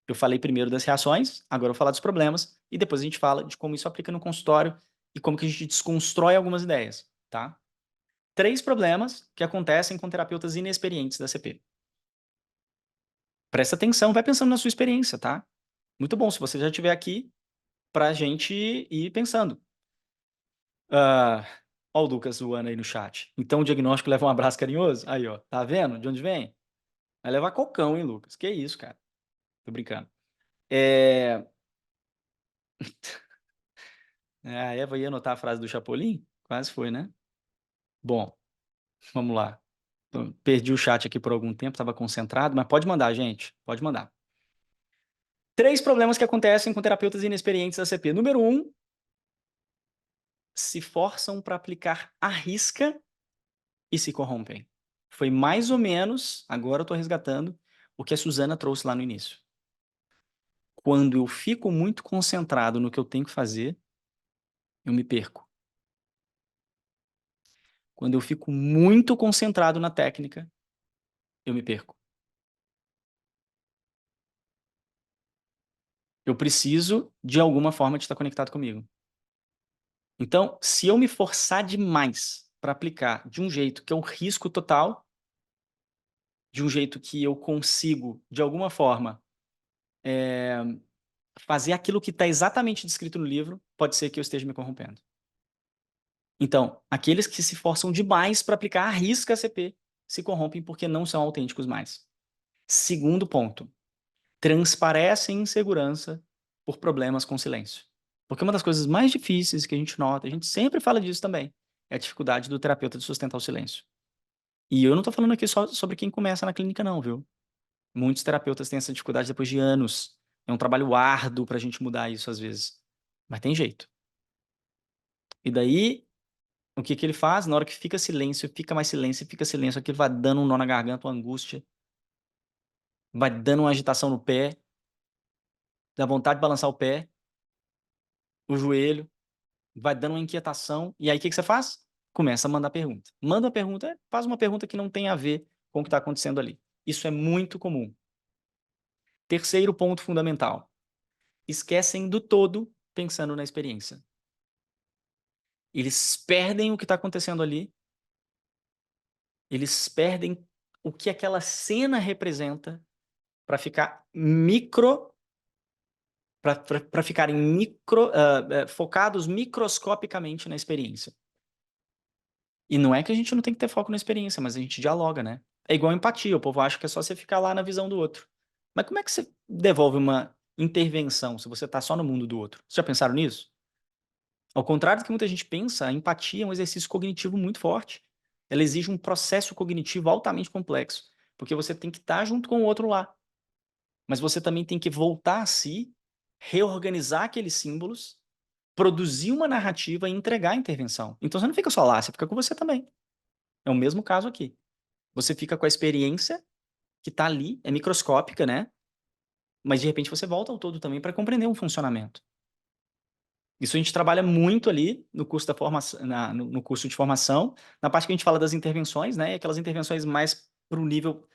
Eu falei primeiro das reações, agora eu vou falar dos problemas, e depois a gente fala de como isso aplica no consultório e como que a gente desconstrói algumas ideias, tá? 3 problemas que acontecem com terapeutas inexperientes da CP. Presta atenção, vai pensando na sua experiência, tá? Muito bom se você já estiver aqui pra gente ir pensando. Ó o Lucas zoando aí no chat. Então o diagnóstico leva um abraço carinhoso? Aí, ó, tá vendo de onde vem? Vai levar cocão, hein, Lucas? Que isso, cara? Tô brincando. A Eva ia anotar a frase do Chapolin? Quase foi, né? Bom, vamos lá. Perdi o chat aqui por algum tempo, estava concentrado, mas pode mandar, gente. Pode mandar. 3 problemas que acontecem com terapeutas inexperientes da CP. Número 1, se forçam para aplicar à risca e se corrompem. Foi mais ou menos, agora eu estou resgatando, o que a Suzana trouxe lá no início. Quando eu fico muito concentrado no que eu tenho que fazer, eu me perco. Quando eu fico muito concentrado na técnica, eu me perco. Eu preciso, de alguma forma, de estar conectado comigo. Então, se eu me forçar demais para aplicar de um jeito que é um risco total, de um jeito que eu consigo, de alguma forma, fazer aquilo que está exatamente descrito no livro, pode ser que eu esteja me corrompendo. Então, aqueles que se forçam demais para aplicar a risca CP se corrompem porque não são autênticos mais. Segundo ponto, transparecem insegurança por problemas com silêncio. Porque uma das coisas mais difíceis que a gente nota, a gente sempre fala disso também, é a dificuldade do terapeuta de sustentar o silêncio. E eu não estou falando aqui só sobre quem começa na clínica, não, viu? Muitos terapeutas têm essa dificuldade depois de anos. É um trabalho árduo para a gente mudar isso às vezes. Mas tem jeito. E daí, o que ele faz? Na hora que fica silêncio, fica mais silêncio, fica silêncio, aquilo vai dando um nó na garganta, uma angústia, vai dando uma agitação no pé, dá vontade de balançar o pé, o joelho, vai dando uma inquietação, e aí o que você faz? Começa a mandar pergunta. Manda uma pergunta, faz uma pergunta que não tem a ver com o que está acontecendo ali. Isso é muito comum. Terceiro ponto fundamental. Esquecem do todo pensando na experiência. Eles perdem o que está acontecendo ali, eles perdem o que aquela cena representa para ficar para ficarem focados microscopicamente na experiência. E não é que a gente não tem que ter foco na experiência, mas a gente dialoga, né? É igual empatia, o povo acha que é só você ficar lá na visão do outro. Mas como é que você devolve uma intervenção se você está só no mundo do outro? Vocês já pensaram nisso? Ao contrário do que muita gente pensa, a empatia é um exercício cognitivo muito forte. Ela exige um processo cognitivo altamente complexo, porque você tem que estar junto com o outro lá. Mas você também tem que voltar a si reorganizar aqueles símbolos, produzir uma narrativa e entregar a intervenção. Então você não fica só lá, você fica com você também. É o mesmo caso aqui. Você fica com a experiência que está ali, é microscópica, né? Mas de repente você volta ao todo também para compreender um funcionamento. Isso a gente trabalha muito ali no curso da formação, no curso de formação, na parte que a gente fala das intervenções, né? Aquelas intervenções mais para o nível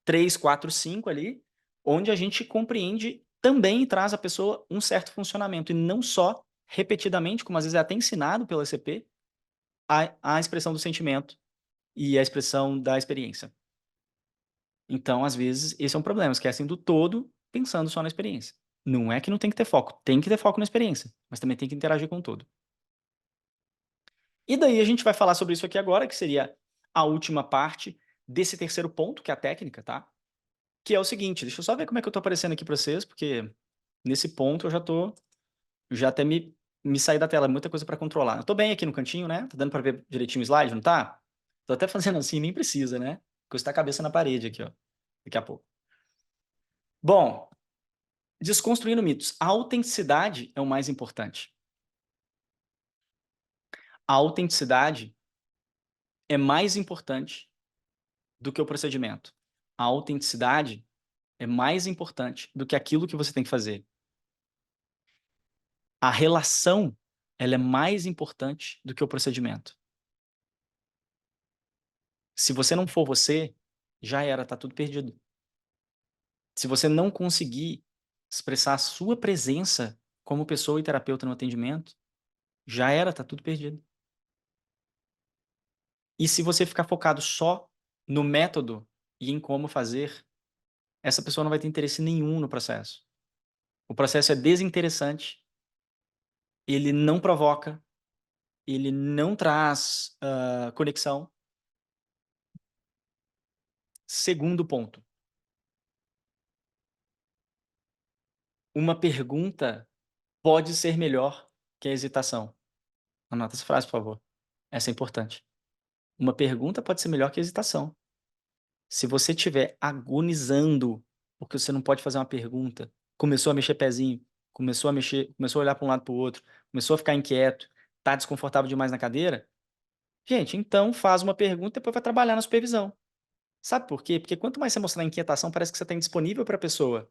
3, 4, 5 ali, onde a gente compreende também e traz à pessoa um certo funcionamento, e não só repetidamente, como às vezes é até ensinado pela ECP, a expressão do sentimento e a expressão da experiência. Então, às vezes, esse é um problema, esquecem do todo pensando só na experiência. Não é que não tem que ter foco, tem que ter foco na experiência, mas também tem que interagir com o todo. E daí a gente vai falar sobre isso aqui agora, que seria a última parte desse terceiro ponto, que é a técnica, tá? Que é o seguinte, deixa eu só ver como é que eu tô aparecendo aqui para vocês, porque nesse ponto eu já até me saí da tela, muita coisa para controlar. Eu tô bem aqui no cantinho, né? Tá dando para ver direitinho o slide, não tá? Tô até fazendo assim, nem precisa, né? Encostar a cabeça na parede aqui, ó. Daqui a pouco. Bom, desconstruindo mitos. A autenticidade é o mais importante. A autenticidade é mais importante do que o procedimento. A autenticidade é mais importante do que aquilo que você tem que fazer. A relação, ela é mais importante do que o procedimento. Se você não for você, já era, tá tudo perdido. Se você não conseguir expressar a sua presença como pessoa e terapeuta no atendimento, já era, tá tudo perdido. E se você ficar focado só no método e em como fazer, essa pessoa não vai ter interesse nenhum no processo. O processo é desinteressante, ele não provoca, ele não traz conexão. Segundo ponto, uma pergunta pode ser melhor que a hesitação. Anota essa frase, por favor. Essa é importante. Uma pergunta pode ser melhor que a hesitação. Se você estiver agonizando porque você não pode fazer uma pergunta, começou a mexer pezinho, começou a olhar para um lado para o outro, começou a ficar inquieto, tá desconfortável demais na cadeira, gente, então faz uma pergunta e depois vai trabalhar na supervisão. Sabe por quê? Porque quanto mais você mostrar inquietação, parece que você está indisponível para a pessoa.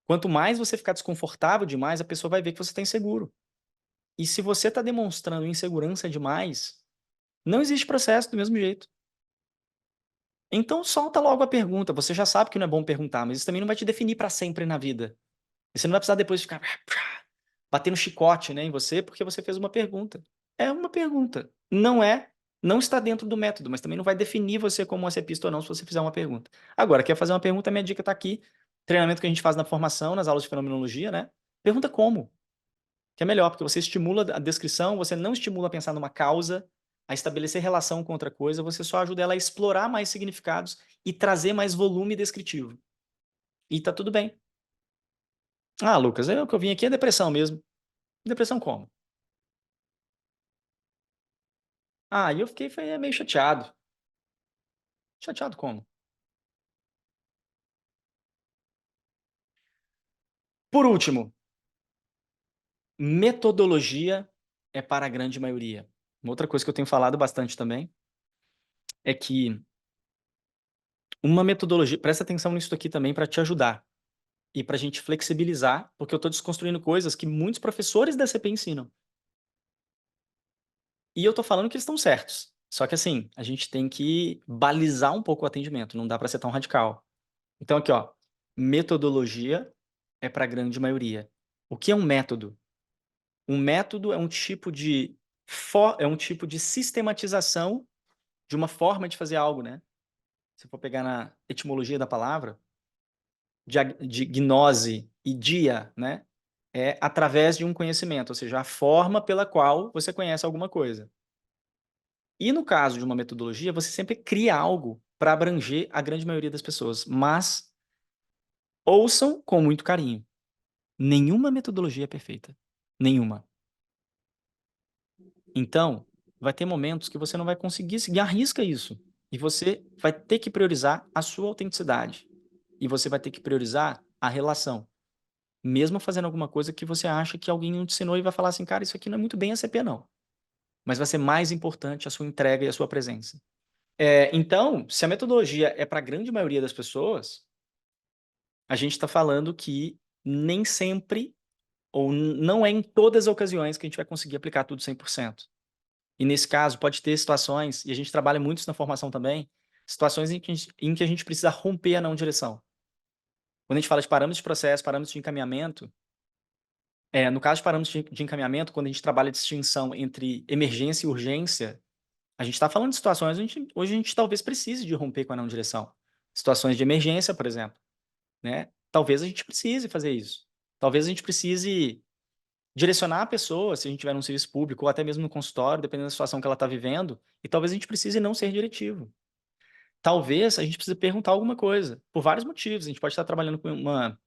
Quanto mais você ficar desconfortável demais, a pessoa vai ver que você está inseguro. E se você está demonstrando insegurança demais, não existe processo do mesmo jeito. Então solta logo a pergunta. Você já sabe que não é bom perguntar, mas isso também não vai te definir para sempre na vida. E você não vai precisar depois ficar batendo chicote, né, em você porque você fez uma pergunta. É uma pergunta. Não está dentro do método, mas também não vai definir você como um acepista ou não se você fizer uma pergunta. Agora, quer fazer uma pergunta? Minha dica está aqui. Treinamento que a gente faz na formação, nas aulas de fenomenologia, né? Pergunta como. Que é melhor, porque você estimula a descrição, você não estimula a pensar numa causa, a estabelecer relação com outra coisa, você só ajuda ela a explorar mais significados e trazer mais volume descritivo. E tá tudo bem. Ah, Lucas, o que eu vim aqui é depressão mesmo. Depressão como? Ah, e eu fiquei foi meio chateado. Chateado como? Por último, metodologia é para a grande maioria. Uma outra coisa que eu tenho falado bastante também é que uma metodologia, presta atenção nisso aqui também para te ajudar e para a gente flexibilizar, porque eu estou desconstruindo coisas que muitos professores da CP ensinam. E eu estou falando que eles estão certos. Só que assim, a gente tem que balizar um pouco o atendimento, não dá para ser tão radical. Então aqui, ó, metodologia é para a grande maioria. O que é um método? Um método é um tipo de sistematização de uma forma de fazer algo, né? Se for pegar na etimologia da palavra, de gnose e dia, né? É através de um conhecimento, ou seja, a forma pela qual você conhece alguma coisa. E no caso de uma metodologia, você sempre cria algo para abranger a grande maioria das pessoas, mas ouçam com muito carinho. Nenhuma metodologia é perfeita. Nenhuma. Então, vai ter momentos que você não vai conseguir seguir, arrisca isso. E você vai ter que priorizar a sua autenticidade. E você vai ter que priorizar a relação. mesmo fazendo alguma coisa que você acha que alguém não te ensinou e vai falar assim, cara, isso aqui não é muito bem ACP, não. Mas vai ser mais importante a sua entrega e a sua presença. Então, se a metodologia é para a grande maioria das pessoas, a gente está falando que nem sempre, ou não é em todas as ocasiões que a gente vai conseguir aplicar tudo 100%. E nesse caso, pode ter situações, e a gente trabalha muito isso na formação também, situações em que a gente precisa romper a não direção. Quando a gente fala de parâmetros de processo, parâmetros de encaminhamento, no caso de parâmetros de encaminhamento, quando a gente trabalha a distinção entre emergência e urgência, a gente está falando de situações onde hoje a gente talvez precise de romper com a não direção. Situações de emergência, por exemplo, né? Talvez a gente precise fazer isso. Talvez a gente precise direcionar a pessoa, se a gente tiver num serviço público ou até mesmo no consultório, dependendo da situação que ela está vivendo, e talvez a gente precise não ser diretivo. Talvez a gente precise perguntar alguma coisa, por vários motivos. A gente pode estar trabalhando com uma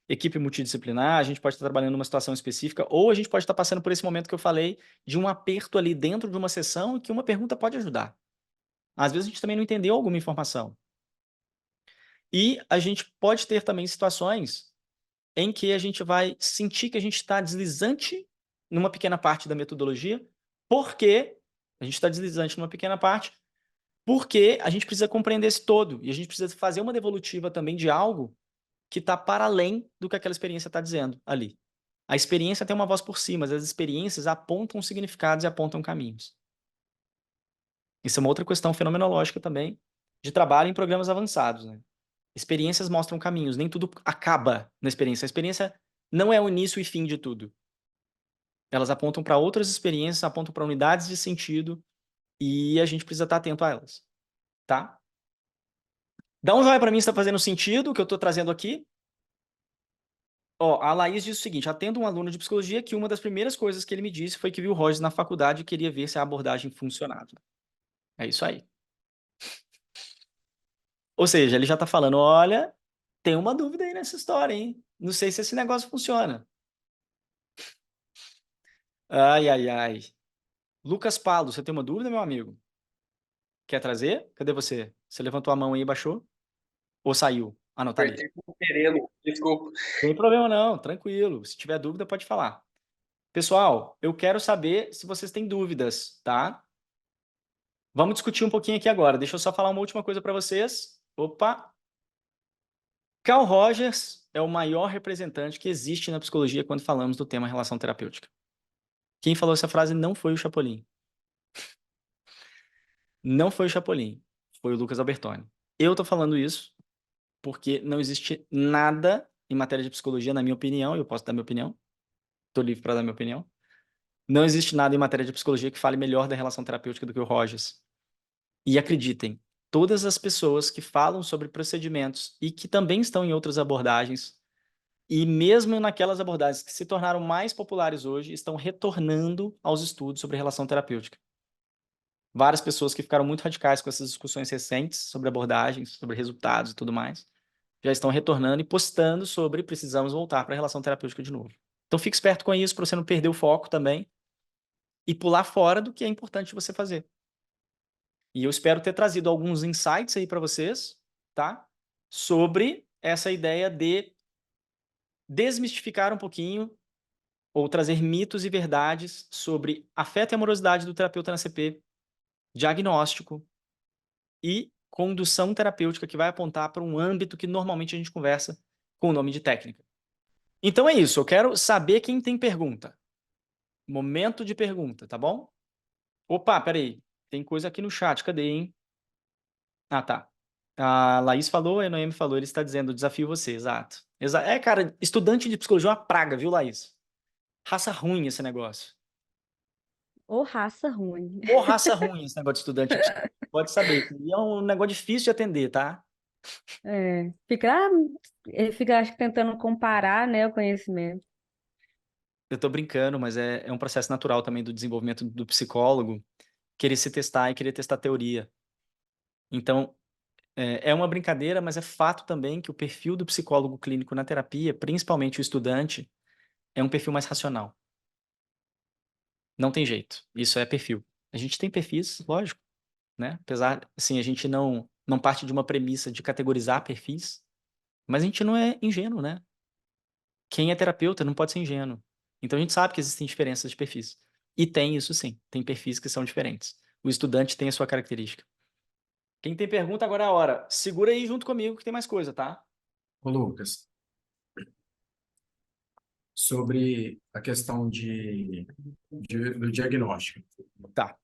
equipe multidisciplinar, a gente pode estar trabalhando numa situação específica, ou a gente pode estar passando por esse momento que eu falei, de um aperto ali dentro de uma sessão e que uma pergunta pode ajudar. Às vezes a gente também não entendeu alguma informação. E a gente pode ter também situações em que a gente vai sentir que a gente está deslizante numa pequena parte da metodologia, porque a gente está deslizante numa pequena parte, porque a gente precisa compreender esse todo, e a gente precisa fazer uma devolutiva também de algo que está para além do que aquela experiência está dizendo ali. A experiência tem uma voz por si, mas as experiências apontam significados e apontam caminhos. Isso é uma outra questão fenomenológica também, de trabalho em programas avançados, né? Experiências mostram caminhos, nem tudo acaba na experiência. A experiência não é o início e fim de tudo. Elas apontam para outras experiências, apontam para unidades de sentido, e a gente precisa estar atento a elas, tá? Dá um joinha para mim se está fazendo sentido o que eu estou trazendo aqui. Ó, a Laís diz o seguinte: atendo um aluno de psicologia que uma das primeiras coisas que ele me disse foi que viu o Rogers na faculdade e queria ver se a abordagem funcionava. É isso aí. Ou seja, ele já está falando, olha, tem uma dúvida aí nessa história, hein? Não sei se esse negócio funciona. Ai, ai, ai. Lucas Palo, você tem uma dúvida, meu amigo? Quer trazer? Cadê você? Você levantou a mão aí e baixou? Ou saiu? Ah, não, tá ali. Perdi o Pereira, desculpa. Tem problema não, tranquilo. Se tiver dúvida, pode falar. Pessoal, eu quero saber se vocês têm dúvidas, tá? Vamos discutir um pouquinho aqui agora. Deixa eu só falar uma última coisa para vocês. Opa! Carl Rogers é o maior representante que existe na psicologia quando falamos do tema relação terapêutica. Quem falou essa frase não foi o Chapolin. Não foi o Chapolin. Foi o Lucas Albertoni. Eu tô falando isso porque não existe nada em matéria de psicologia, na minha opinião, e eu posso dar minha opinião. Estou livre para dar minha opinião. Não existe nada em matéria de psicologia que fale melhor da relação terapêutica do que o Rogers. E acreditem, todas as pessoas que falam sobre procedimentos e que também estão em outras abordagens, e mesmo naquelas abordagens que se tornaram mais populares hoje, estão retornando aos estudos sobre relação terapêutica. Várias pessoas que ficaram muito radicais com essas discussões recentes sobre abordagens, sobre resultados e tudo mais, já estão retornando e postando sobre precisamos voltar para a relação terapêutica de novo. Então fique esperto com isso para você não perder o foco também e pular fora do que é importante você fazer. E eu espero ter trazido alguns insights aí para vocês, tá? Sobre essa ideia de desmistificar um pouquinho ou trazer mitos e verdades sobre afeto e amorosidade do terapeuta na CP, diagnóstico e condução terapêutica que vai apontar para um âmbito que normalmente a gente conversa com o nome de técnica. Então é isso, eu quero saber quem tem pergunta. Momento de pergunta, tá bom? Opa, peraí, tem coisa aqui no chat, cadê, hein? Ah, tá. A Laís falou, a Noemi falou, ele está dizendo, desafio você, exato. Cara, estudante de psicologia é uma praga, viu, Laís? Raça ruim esse negócio. Ou raça ruim. Ou raça ruim esse negócio de estudante de psicologia. Pode saber. E é um negócio difícil de atender, tá? Ele fica, acho que, tentando comparar, né, o conhecimento. Eu tô brincando, mas é um processo natural também do desenvolvimento do psicólogo querer se testar e querer testar teoria. Então, é uma brincadeira, mas é fato também que o perfil do psicólogo clínico na terapia, principalmente o estudante, é um perfil mais racional. Não tem jeito. Isso é perfil. A gente tem perfis, lógico, né? Apesar, assim, a gente não parte de uma premissa de categorizar perfis, mas a gente não é ingênuo, né? Quem é terapeuta não pode ser ingênuo. Então a gente sabe que existem diferenças de perfis. E tem isso sim, tem perfis que são diferentes. O estudante tem a sua característica. Quem tem pergunta, agora é a hora. Segura aí junto comigo que tem mais coisa, tá? Ô, Lucas, sobre a questão do diagnóstico. Tá.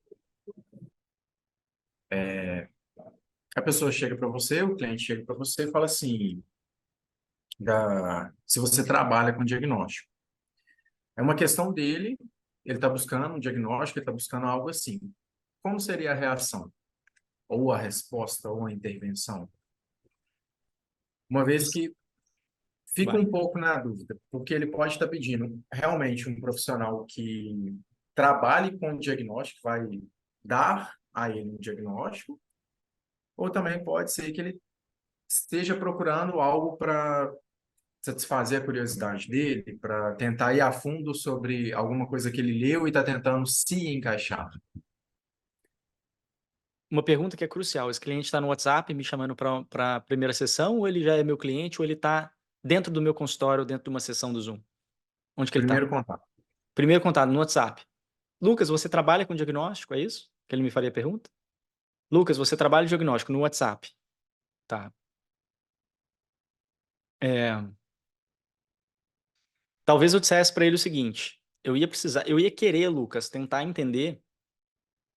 A pessoa chega para você, o cliente chega para você e fala assim, se você trabalha com diagnóstico. É uma questão dele, ele está buscando um diagnóstico, ele está buscando algo assim. Como seria a reação? Ou a resposta, ou a intervenção? Uma vez que fica Vai. um pouco na dúvida, porque ele pode estar pedindo realmente um profissional que trabalhe com diagnóstico, vai dar a ele um diagnóstico, ou também pode ser que ele esteja procurando algo para satisfazer a curiosidade dele, para tentar ir a fundo sobre alguma coisa que ele leu e está tentando se encaixar. Uma pergunta que é crucial. Esse cliente está no WhatsApp me chamando para a primeira sessão, ou ele já é meu cliente, ou ele está dentro do meu consultório, ou dentro de uma sessão do Zoom? Onde que ele está? Primeiro contato. Primeiro contato, no WhatsApp. Lucas, você trabalha com diagnóstico, é isso? Que ele me faria a pergunta? Lucas, você trabalha em diagnóstico no WhatsApp. Tá. Talvez eu dissesse para ele o seguinte, eu ia querer, Lucas, tentar entender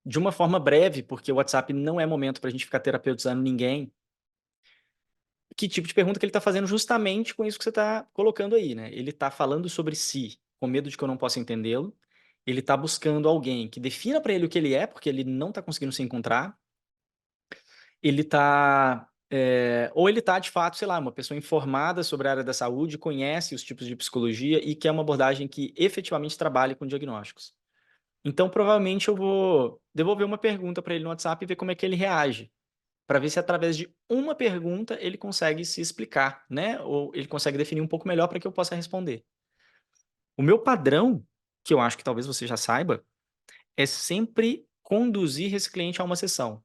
de uma forma breve, porque o WhatsApp não é momento para a gente ficar terapeutizando ninguém, que tipo de pergunta que ele está fazendo justamente com isso que você está colocando aí, né? Ele está falando sobre si, com medo de que eu não possa entendê-lo, ele está buscando alguém que defina para ele o que ele é, porque ele não está conseguindo se encontrar, ele está... ou ele está, de fato, sei lá, uma pessoa informada sobre a área da saúde, conhece os tipos de psicologia e quer uma abordagem que efetivamente trabalhe com diagnósticos. Então, provavelmente, eu vou devolver uma pergunta para ele no WhatsApp e ver como é que ele reage, para ver se através de uma pergunta ele consegue se explicar, né? Ou ele consegue definir um pouco melhor para que eu possa responder. O meu padrão, que eu acho que talvez você já saiba, é sempre conduzir esse cliente a uma sessão.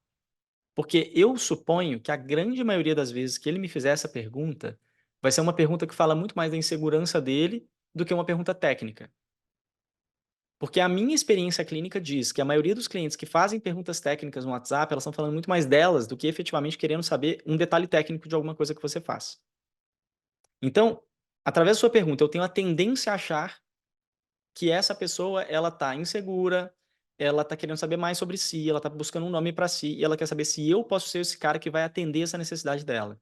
Porque eu suponho que a grande maioria das vezes que ele me fizer essa pergunta, vai ser uma pergunta que fala muito mais da insegurança dele do que uma pergunta técnica. Porque a minha experiência clínica diz que a maioria dos clientes que fazem perguntas técnicas no WhatsApp, elas estão falando muito mais delas do que efetivamente querendo saber um detalhe técnico de alguma coisa que você faz. Então, através da sua pergunta, eu tenho a tendência a achar que essa pessoa, ela está insegura, ela está querendo saber mais sobre si, ela está buscando um nome para si e ela quer saber se eu posso ser esse cara que vai atender essa necessidade dela.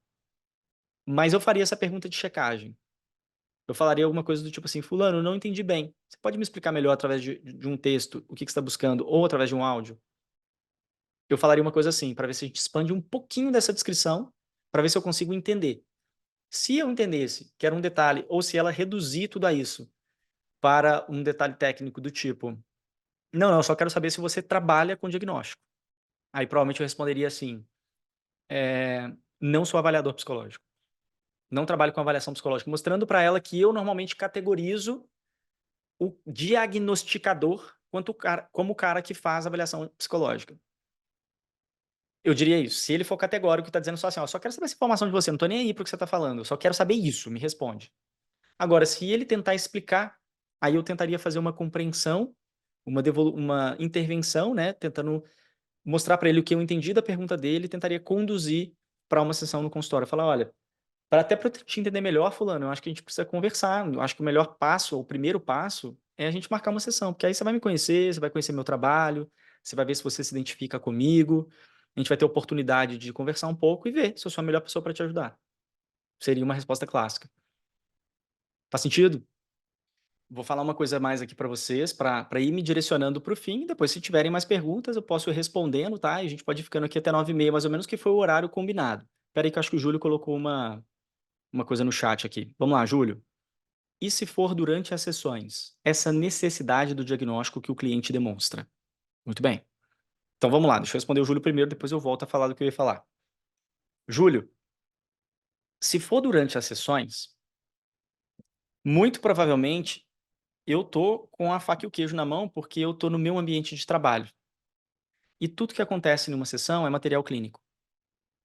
Mas eu faria essa pergunta de checagem. Eu falaria alguma coisa do tipo assim, fulano, não entendi bem. Você pode me explicar melhor através de um texto o que você está buscando ou através de um áudio? Eu falaria uma coisa assim, para ver se a gente expande um pouquinho dessa descrição, para ver se eu consigo entender. Se eu entendesse que era um detalhe, ou se ela reduzir tudo a isso para um detalhe técnico do tipo, não, eu só quero saber se você trabalha com diagnóstico. Aí provavelmente eu responderia assim, não sou avaliador psicológico. Não trabalho com avaliação psicológica, mostrando para ela que eu normalmente categorizo o diagnosticador como o cara que faz avaliação psicológica. Eu diria isso. Se ele for categórico e está dizendo só assim, ó, só quero saber essa informação de você, não estou nem aí para o que você está falando, eu só quero saber isso, me responde. Agora, se ele tentar explicar, aí eu tentaria fazer uma compreensão, uma intervenção, né, tentando mostrar para ele o que eu entendi da pergunta dele e tentaria conduzir para uma sessão no consultório. Falar, olha, até para te entender melhor, fulano, eu acho que a gente precisa conversar. Eu acho que o melhor passo, ou o primeiro passo, é a gente marcar uma sessão, porque aí você vai me conhecer, você vai conhecer meu trabalho, você vai ver se você se identifica comigo, a gente vai ter oportunidade de conversar um pouco e ver se eu sou a melhor pessoa para te ajudar. Seria uma resposta clássica. Faz sentido? Vou falar uma coisa mais aqui para vocês, para ir me direcionando para o fim. Depois, se tiverem mais perguntas, eu posso ir respondendo, tá? E a gente pode ir ficando aqui até 9h30, mais ou menos, que foi o horário combinado. Espera aí que eu acho que o Júlio colocou uma coisa no chat aqui. Vamos lá, Júlio. E se for durante as sessões, essa necessidade do diagnóstico que o cliente demonstra? Muito bem. Então vamos lá, deixa eu responder o Júlio primeiro, depois eu volto a falar do que eu ia falar. Júlio, se for durante as sessões, muito provavelmente eu tô com a faca e o queijo na mão porque eu tô no meu ambiente de trabalho. E tudo que acontece numa sessão é material clínico,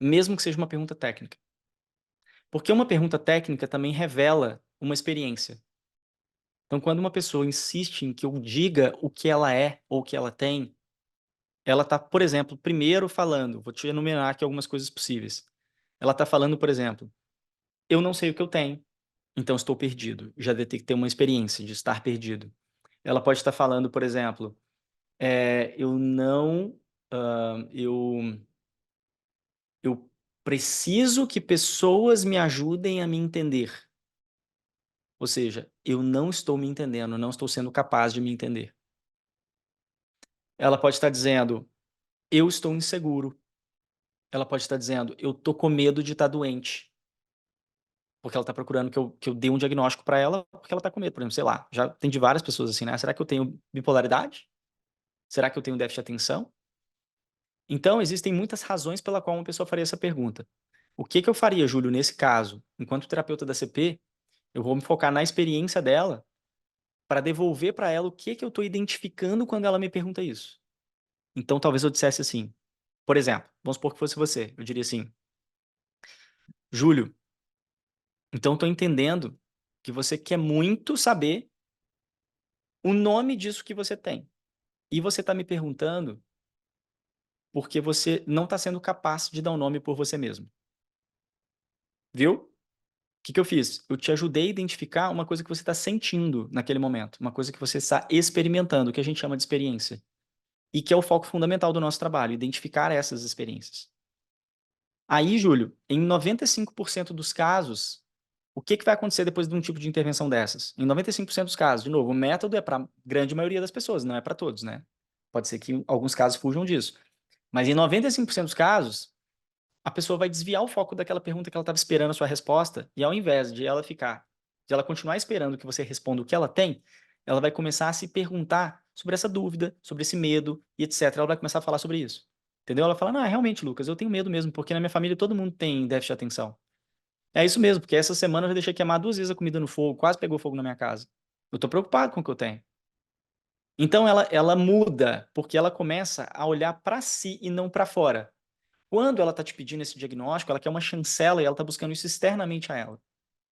mesmo que seja uma pergunta técnica. Porque uma pergunta técnica também revela uma experiência. Então, quando uma pessoa insiste em que eu diga o que ela é ou o que ela tem, ela está, por exemplo, primeiro falando, vou te enumerar aqui algumas coisas possíveis. Ela está falando, por exemplo, eu não sei o que eu tenho, então estou perdido. Já detectei uma experiência de estar perdido. Ela pode estar falando, por exemplo, eu não, eu preciso que pessoas me ajudem a me entender. Ou seja, eu não estou me entendendo, não estou sendo capaz de me entender. Ela pode estar dizendo, eu estou inseguro. Ela pode estar dizendo, eu estou com medo de estar doente. Porque ela está procurando que eu dê um diagnóstico para ela, porque ela está com medo. Por exemplo, sei lá, já tem de várias pessoas assim, né? Será que eu tenho bipolaridade? Será que eu tenho déficit de atenção? Então, existem muitas razões pela qual uma pessoa faria essa pergunta. O que eu faria, Júlio, nesse caso? Enquanto terapeuta da CP, eu vou me focar na experiência dela para devolver para ela o que eu estou identificando quando ela me pergunta isso. Então, talvez eu dissesse assim, por exemplo, vamos supor que fosse você, eu diria assim, Júlio, então estou entendendo que você quer muito saber o nome disso que você tem. E você está me perguntando porque você não está sendo capaz de dar um nome por você mesmo. Viu? O que eu fiz? Eu te ajudei a identificar uma coisa que você está sentindo naquele momento, uma coisa que você está experimentando, que a gente chama de experiência. E que é o foco fundamental do nosso trabalho, identificar essas experiências. Aí, Júlio, em 95% dos casos, o que vai acontecer depois de um tipo de intervenção dessas? Em 95% dos casos, de novo, o método é para a grande maioria das pessoas, não é para todos, né? Pode ser que alguns casos fujam disso. Mas em 95% dos casos, a pessoa vai desviar o foco daquela pergunta que ela estava esperando a sua resposta, e ao invés de ela continuar esperando que você responda o que ela tem, ela vai começar a se perguntar sobre essa dúvida, sobre esse medo e etc. Ela vai começar a falar sobre isso. Entendeu? Ela fala, não, realmente, Lucas, eu tenho medo mesmo, porque na minha família todo mundo tem déficit de atenção. É isso mesmo, porque essa semana eu já deixei queimar 2 vezes a comida no fogo, quase pegou fogo na minha casa. Eu tô preocupado com o que eu tenho. Então ela muda, porque ela começa a olhar para si e não para fora. Quando ela está te pedindo esse diagnóstico, ela quer uma chancela e ela está buscando isso externamente a ela.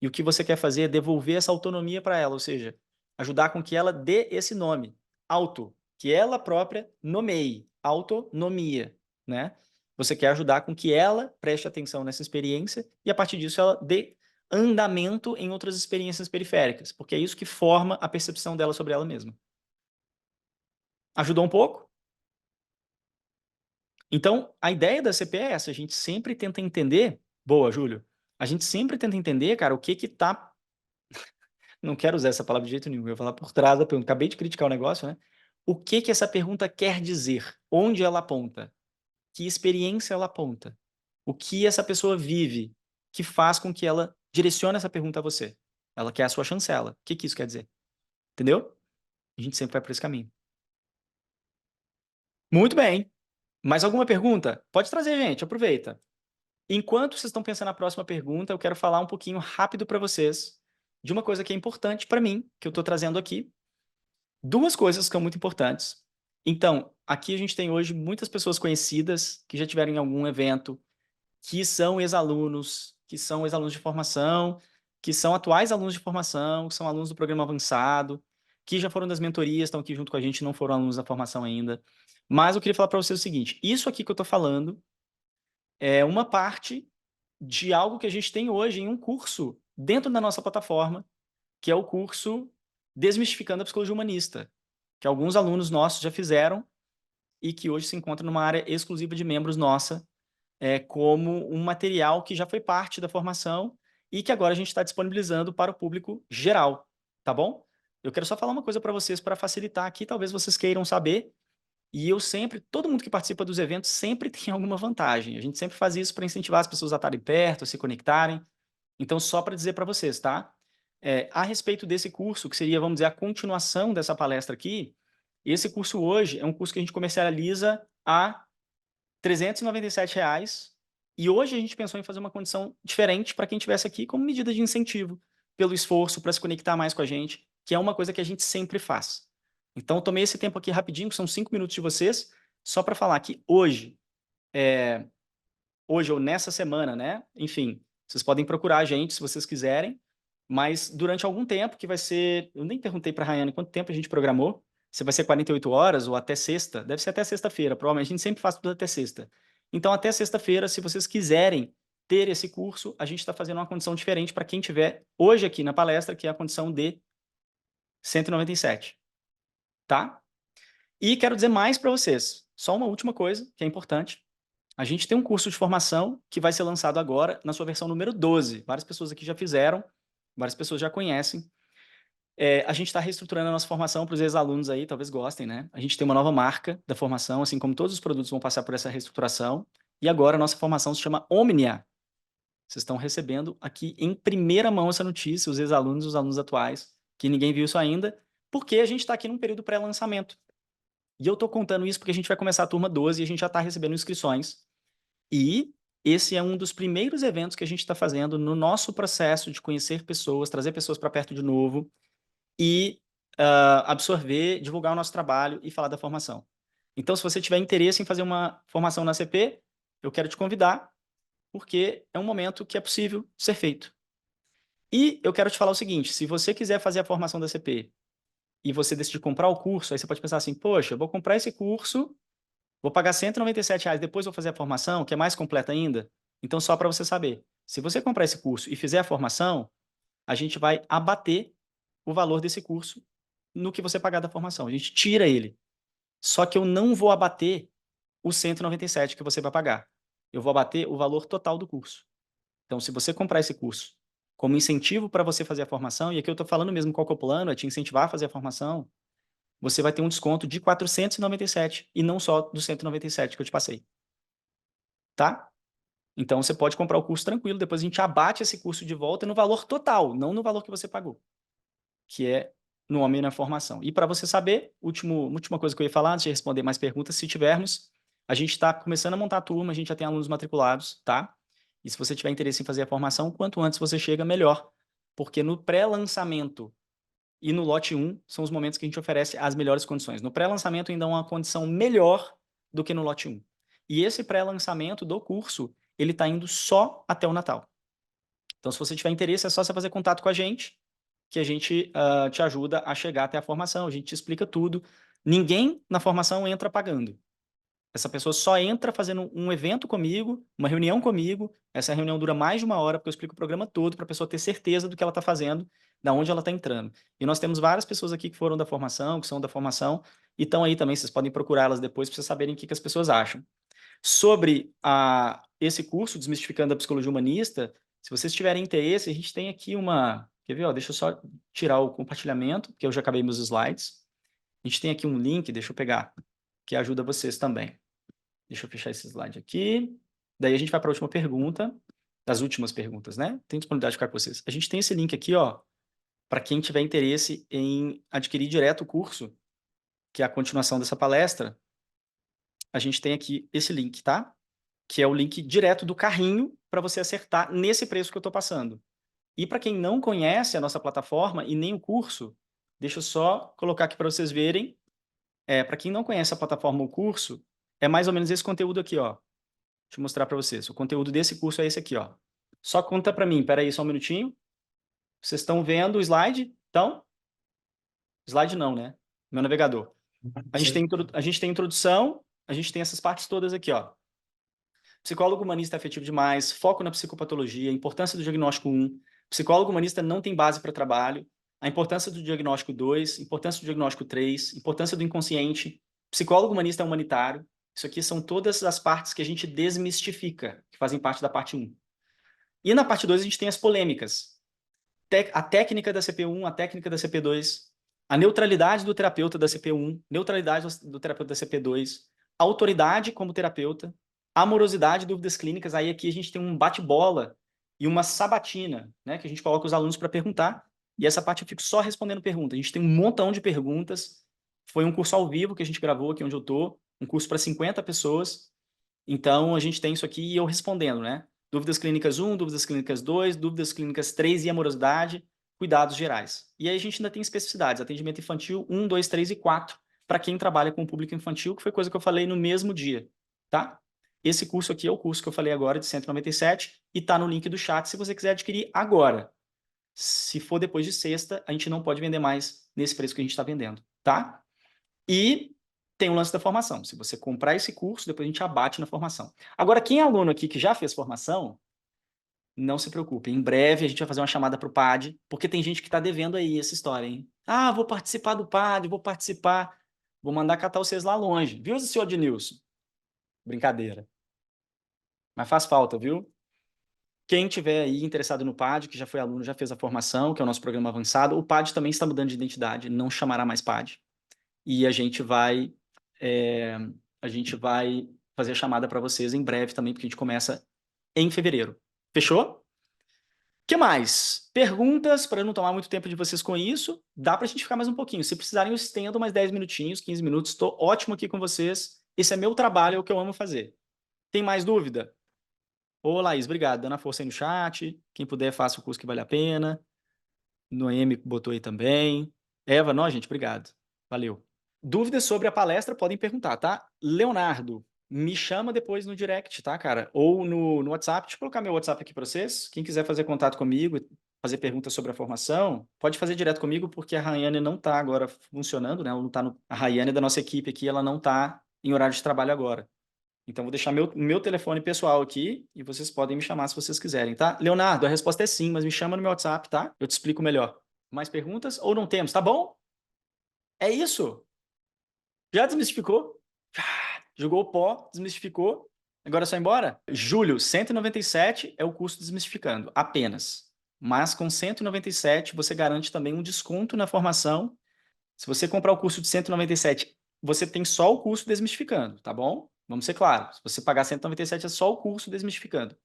E o que você quer fazer é devolver essa autonomia para ela, ou seja, ajudar com que ela dê esse nome, auto, que ela própria nomeie, autonomia, né? Você quer ajudar com que ela preste atenção nessa experiência e a partir disso ela dê andamento em outras experiências periféricas, porque é isso que forma a percepção dela sobre ela mesma. Ajudou um pouco? Então, a ideia da CP é essa, a gente sempre tenta entender, boa, Júlio, a gente sempre tenta entender, cara, o que tá, não quero usar essa palavra de jeito nenhum, eu vou falar por trás da pergunta, acabei de criticar o negócio, né? O que essa pergunta quer dizer? Onde ela aponta? Que experiência ela aponta? O que essa pessoa vive que faz com que ela direcione essa pergunta a você? Ela quer a sua chancela. O que isso quer dizer? Entendeu? A gente sempre vai por esse caminho. Muito bem. Mais alguma pergunta? Pode trazer, gente, aproveita. Enquanto vocês estão pensando na próxima pergunta, eu quero falar um pouquinho rápido para vocês de uma coisa que é importante para mim, que eu estou trazendo aqui. 2 coisas que são muito importantes. Então, aqui a gente tem hoje muitas pessoas conhecidas que já tiveram em algum evento, que são ex-alunos, que são ex-alunos de formação, que são atuais alunos de formação, que são alunos do programa avançado, que já foram das mentorias, estão aqui junto com a gente, não foram alunos da formação ainda. Mas eu queria falar para vocês o seguinte, isso aqui que eu estou falando é uma parte de algo que a gente tem hoje em um curso dentro da nossa plataforma, que é o curso Desmistificando a Psicologia Humanista, que alguns alunos nossos já fizeram e que hoje se encontra numa área exclusiva de membros nossa, como um material que já foi parte da formação e que agora a gente está disponibilizando para o público geral, tá bom? Eu quero só falar uma coisa para vocês para facilitar aqui, talvez vocês queiram saber, e eu sempre, todo mundo que participa dos eventos sempre tem alguma vantagem. A gente sempre faz isso para incentivar as pessoas a estarem perto, a se conectarem. Então, só para dizer para vocês, tá? A respeito desse curso, que seria, vamos dizer, a continuação dessa palestra aqui, esse curso hoje é um curso que a gente comercializa a R$ 397. E hoje a gente pensou em fazer uma condição diferente para quem estivesse aqui como medida de incentivo, pelo esforço para se conectar mais com a gente, que é uma coisa que a gente sempre faz. Então, eu tomei esse tempo aqui rapidinho, que são 5 minutos de vocês, só para falar que hoje ou nessa semana, né? Enfim, vocês podem procurar a gente se vocês quiserem. mas durante algum tempo, que vai ser... Eu nem perguntei para a Rayane quanto tempo a gente programou, se vai ser 48 horas ou até sexta, deve ser até sexta-feira, provavelmente a gente sempre faz tudo até sexta. Então, até sexta-feira, se vocês quiserem ter esse curso, a gente está fazendo uma condição diferente para quem tiver hoje aqui na palestra, que é a condição de 197, tá? E quero dizer mais para vocês, só uma última coisa que é importante. A gente tem um curso de formação que vai ser lançado agora na sua versão número 12. Várias pessoas aqui já fizeram, várias pessoas já conhecem. A gente está reestruturando a nossa formação para os ex-alunos aí, talvez gostem, né? A gente tem uma nova marca da formação, assim como todos os produtos vão passar por essa reestruturação. E agora a nossa formação se chama Omnia. Vocês estão recebendo aqui em primeira mão essa notícia, os ex-alunos e os alunos atuais, que ninguém viu isso ainda, porque a gente está aqui num período pré-lançamento. E eu estou contando isso porque a gente vai começar a turma 12 e a gente já está recebendo inscrições. E esse é um dos primeiros eventos que a gente está fazendo no nosso processo de conhecer pessoas, trazer pessoas para perto de novo e absorver, divulgar o nosso trabalho e falar da formação. Então, se você tiver interesse em fazer uma formação na CP, eu quero te convidar, porque é um momento que é possível ser feito. E eu quero te falar o seguinte, se você quiser fazer a formação da CP e você decidir comprar o curso, aí você pode pensar assim, poxa, eu vou comprar esse curso, vou pagar R$197, depois vou fazer a formação, que é mais completa ainda. Então, só para você saber, se você comprar esse curso e fizer a formação, a gente vai abater o valor desse curso no que você pagar da formação. A gente tira ele. Só que eu não vou abater os 197 que você vai pagar. Eu vou abater o valor total do curso. Então, se você comprar esse curso como incentivo para você fazer a formação, e aqui eu estou falando mesmo qual que é o plano, é te incentivar a fazer a formação, você vai ter um desconto de 497 e não só dos 197 que eu te passei. Tá? Então, você pode comprar o curso tranquilo, depois a gente abate esse curso de volta no valor total, não no valor que você pagou, que é no Homem na Formação. E para você saber, última coisa que eu ia falar, antes de responder mais perguntas, se tivermos, a gente está começando a montar a turma, a gente já tem alunos matriculados, tá? E se você tiver interesse em fazer a formação, quanto antes você chega, melhor. Porque no pré-lançamento e no lote 1 são os momentos que a gente oferece as melhores condições. No pré-lançamento ainda é uma condição melhor do que no lote 1. E esse pré-lançamento do curso, ele está indo só até o Natal. Então, se você tiver interesse, é só você fazer contato com a gente, que a gente te ajuda a chegar até a formação, a gente te explica tudo. Ninguém na formação entra pagando. Essa pessoa só entra fazendo um evento comigo, uma reunião comigo. Essa reunião dura mais de 1 hora, porque eu explico o programa todo para a pessoa ter certeza do que ela está fazendo, da onde ela está entrando. E nós temos várias pessoas aqui que foram da formação, que são da formação, e estão aí também, vocês podem procurá-las depois para vocês saberem o que as pessoas acham. Sobre esse curso, Desmistificando a Psicologia Humanista, se vocês tiverem interesse, a gente tem aqui uma... Quer ver? Ó, deixa eu só tirar o compartilhamento, porque eu já acabei meus slides. A gente tem aqui um link, deixa eu pegar, que ajuda vocês também. Deixa eu fechar esse slide aqui. Daí a gente vai para a última pergunta, das últimas perguntas, né? Tem disponibilidade de ficar com vocês. A gente tem esse link aqui, ó, para quem tiver interesse em adquirir direto o curso, que é a continuação dessa palestra. A gente tem aqui esse link, tá? Que é o link direto do carrinho para você acertar nesse preço que eu estou passando. E para quem não conhece a nossa plataforma e nem o curso, deixa eu só colocar aqui para vocês verem. Para quem não conhece a plataforma ou o curso, é mais ou menos esse conteúdo aqui, ó. Deixa eu mostrar para vocês. O conteúdo desse curso é esse aqui, ó. Só conta para mim, peraí, só um minutinho. Vocês estão vendo o slide? Então? Slide não, né? Meu navegador. A gente tem introdução, a gente tem essas partes todas aqui, ó. Psicólogo humanista é afetivo demais, foco na psicopatologia, importância do diagnóstico 1, psicólogo humanista não tem base para trabalho, a importância do diagnóstico 2, importância do diagnóstico 3, importância do inconsciente, psicólogo humanista é humanitário. Isso aqui são todas as partes que a gente desmistifica, que fazem parte da parte 1. E na parte 2 a gente tem as polêmicas. A técnica da CP1, a técnica da CP2, a neutralidade do terapeuta da CP1, neutralidade do terapeuta da CP2, a autoridade como terapeuta, amorosidade, dúvidas clínicas. Aí aqui a gente tem um bate-bola e uma sabatina, né, que a gente coloca os alunos para perguntar, e essa parte eu fico só respondendo perguntas. A gente tem um montão de perguntas. Foi um curso ao vivo que a gente gravou aqui onde eu estou, um curso para 50 pessoas. Então, a gente tem isso aqui e eu respondendo, né? Dúvidas clínicas 1, dúvidas clínicas 2, dúvidas clínicas 3 e amorosidade, cuidados gerais. E aí a gente ainda tem especificidades, atendimento infantil 1, 2, 3 e 4, para quem trabalha com o público infantil, que foi coisa que eu falei no mesmo dia, tá? Esse curso aqui é o curso que eu falei agora, de 197, e está no link do chat se você quiser adquirir agora. Se for depois de sexta, a gente não pode vender mais nesse preço que a gente está vendendo, tá? E tem o lance da formação. Se você comprar esse curso, depois a gente abate na formação. Agora, quem é aluno aqui que já fez formação, não se preocupe. Em breve a gente vai fazer uma chamada para o PAD, porque tem gente que está devendo aí essa história, hein? Ah, vou participar do PAD, vou participar. Vou mandar catar vocês lá longe. Viu, senhor Ednilson? Brincadeira. Mas faz falta, viu? Quem tiver aí interessado no PAD, que já foi aluno, já fez a formação, que é o nosso programa avançado, o PAD também está mudando de identidade, não chamará mais PAD. E a gente vai fazer a chamada para vocês em breve também, porque a gente começa em fevereiro. Fechou? Que mais? Perguntas, para não tomar muito tempo de vocês com isso. Dá para a gente ficar mais um pouquinho. Se precisarem, eu estendo mais 10 minutinhos, 15 minutos. Estou ótimo aqui com vocês. Esse é meu trabalho, é o que eu amo fazer. Tem mais dúvida? Ô, Laís, obrigado. Dando a força aí no chat. Quem puder, faça o curso que vale a pena. Noemi botou aí também. Eva, não, gente, obrigado. Valeu. Dúvidas sobre a palestra podem perguntar, tá? Leonardo, me chama depois no direct, tá, cara? Ou no WhatsApp. Deixa eu colocar meu WhatsApp aqui para vocês. Quem quiser fazer contato comigo, fazer perguntas sobre a formação, pode fazer direto comigo, porque a Rayane não está agora funcionando, né? Ela não tá A Rayane da nossa equipe aqui, ela não está em horário de trabalho agora. Então, vou deixar meu telefone pessoal aqui e vocês podem me chamar se vocês quiserem, tá? Leonardo, a resposta é sim, mas me chama no meu WhatsApp, tá? Eu te explico melhor. Mais perguntas ou não temos, tá bom? É isso? Já desmistificou? Jogou o pó, desmistificou. Agora é só ir embora? Julho, 197 é o custo Desmistificando, apenas. Mas com 197 você garante também um desconto na formação. Se você comprar o curso de 197, você tem só o curso Desmistificando, tá bom? Vamos ser claros. Se você pagar 197 é só o curso Desmistificando.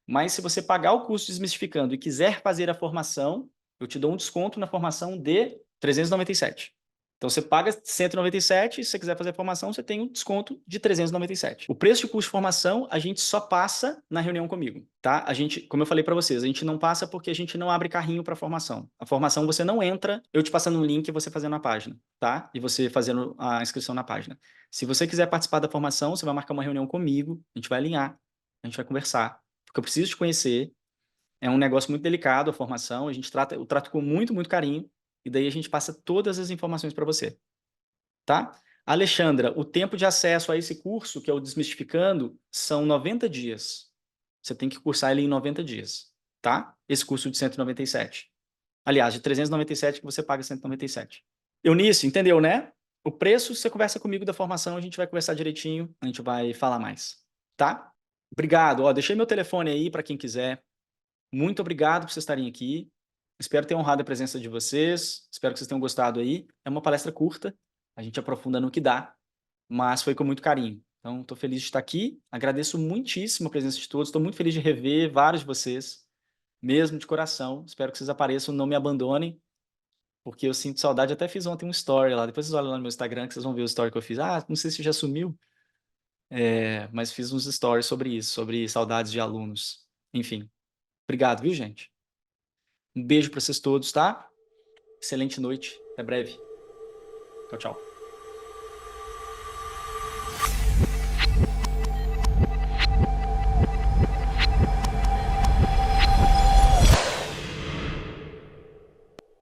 Mas se você pagar o curso Desmistificando e quiser fazer a formação, eu te dou um desconto na formação de 397. Então você paga 197 e se você quiser fazer a formação, você tem um desconto de 397. O preço de curso de formação a gente só passa na reunião comigo, tá? A gente, como eu falei para vocês, a gente não passa porque a gente não abre carrinho para formação. A formação você não entra, eu te passando um link e você fazendo a página, tá? E você fazendo a inscrição na página. Se você quiser participar da formação, você vai marcar uma reunião comigo, a gente vai alinhar, a gente vai conversar, porque eu preciso te conhecer. É um negócio muito delicado a formação, eu trato com muito, muito carinho. E daí a gente passa todas as informações para você, tá? Alexandra, o tempo de acesso a esse curso, que é o Desmistificando, são 90 dias. Você tem que cursar ele em 90 dias, tá? Esse curso de 197. Aliás, de 397 que você paga 197. Eunice, entendeu, né? O preço, você conversa comigo da formação, a gente vai conversar direitinho, a gente vai falar mais, tá? Obrigado. Ó, deixei meu telefone aí para quem quiser. Muito obrigado por vocês estarem aqui. Espero ter honrado a presença de vocês. Espero que vocês tenham gostado aí. É uma palestra curta, a gente aprofunda no que dá, mas foi com muito carinho. Então, estou feliz de estar aqui. Agradeço muitíssimo a presença de todos. Estou muito feliz de rever vários de vocês, mesmo de coração. Espero que vocês apareçam, não me abandonem, porque eu sinto saudade. Até fiz ontem um story lá. Depois vocês olham lá no meu Instagram, que vocês vão ver o story que eu fiz. Ah, não sei se já sumiu, mas fiz uns stories sobre isso, sobre saudades de alunos. Enfim, obrigado, viu, gente? Um beijo para vocês todos, tá? Excelente noite. Até breve. Tchau, tchau.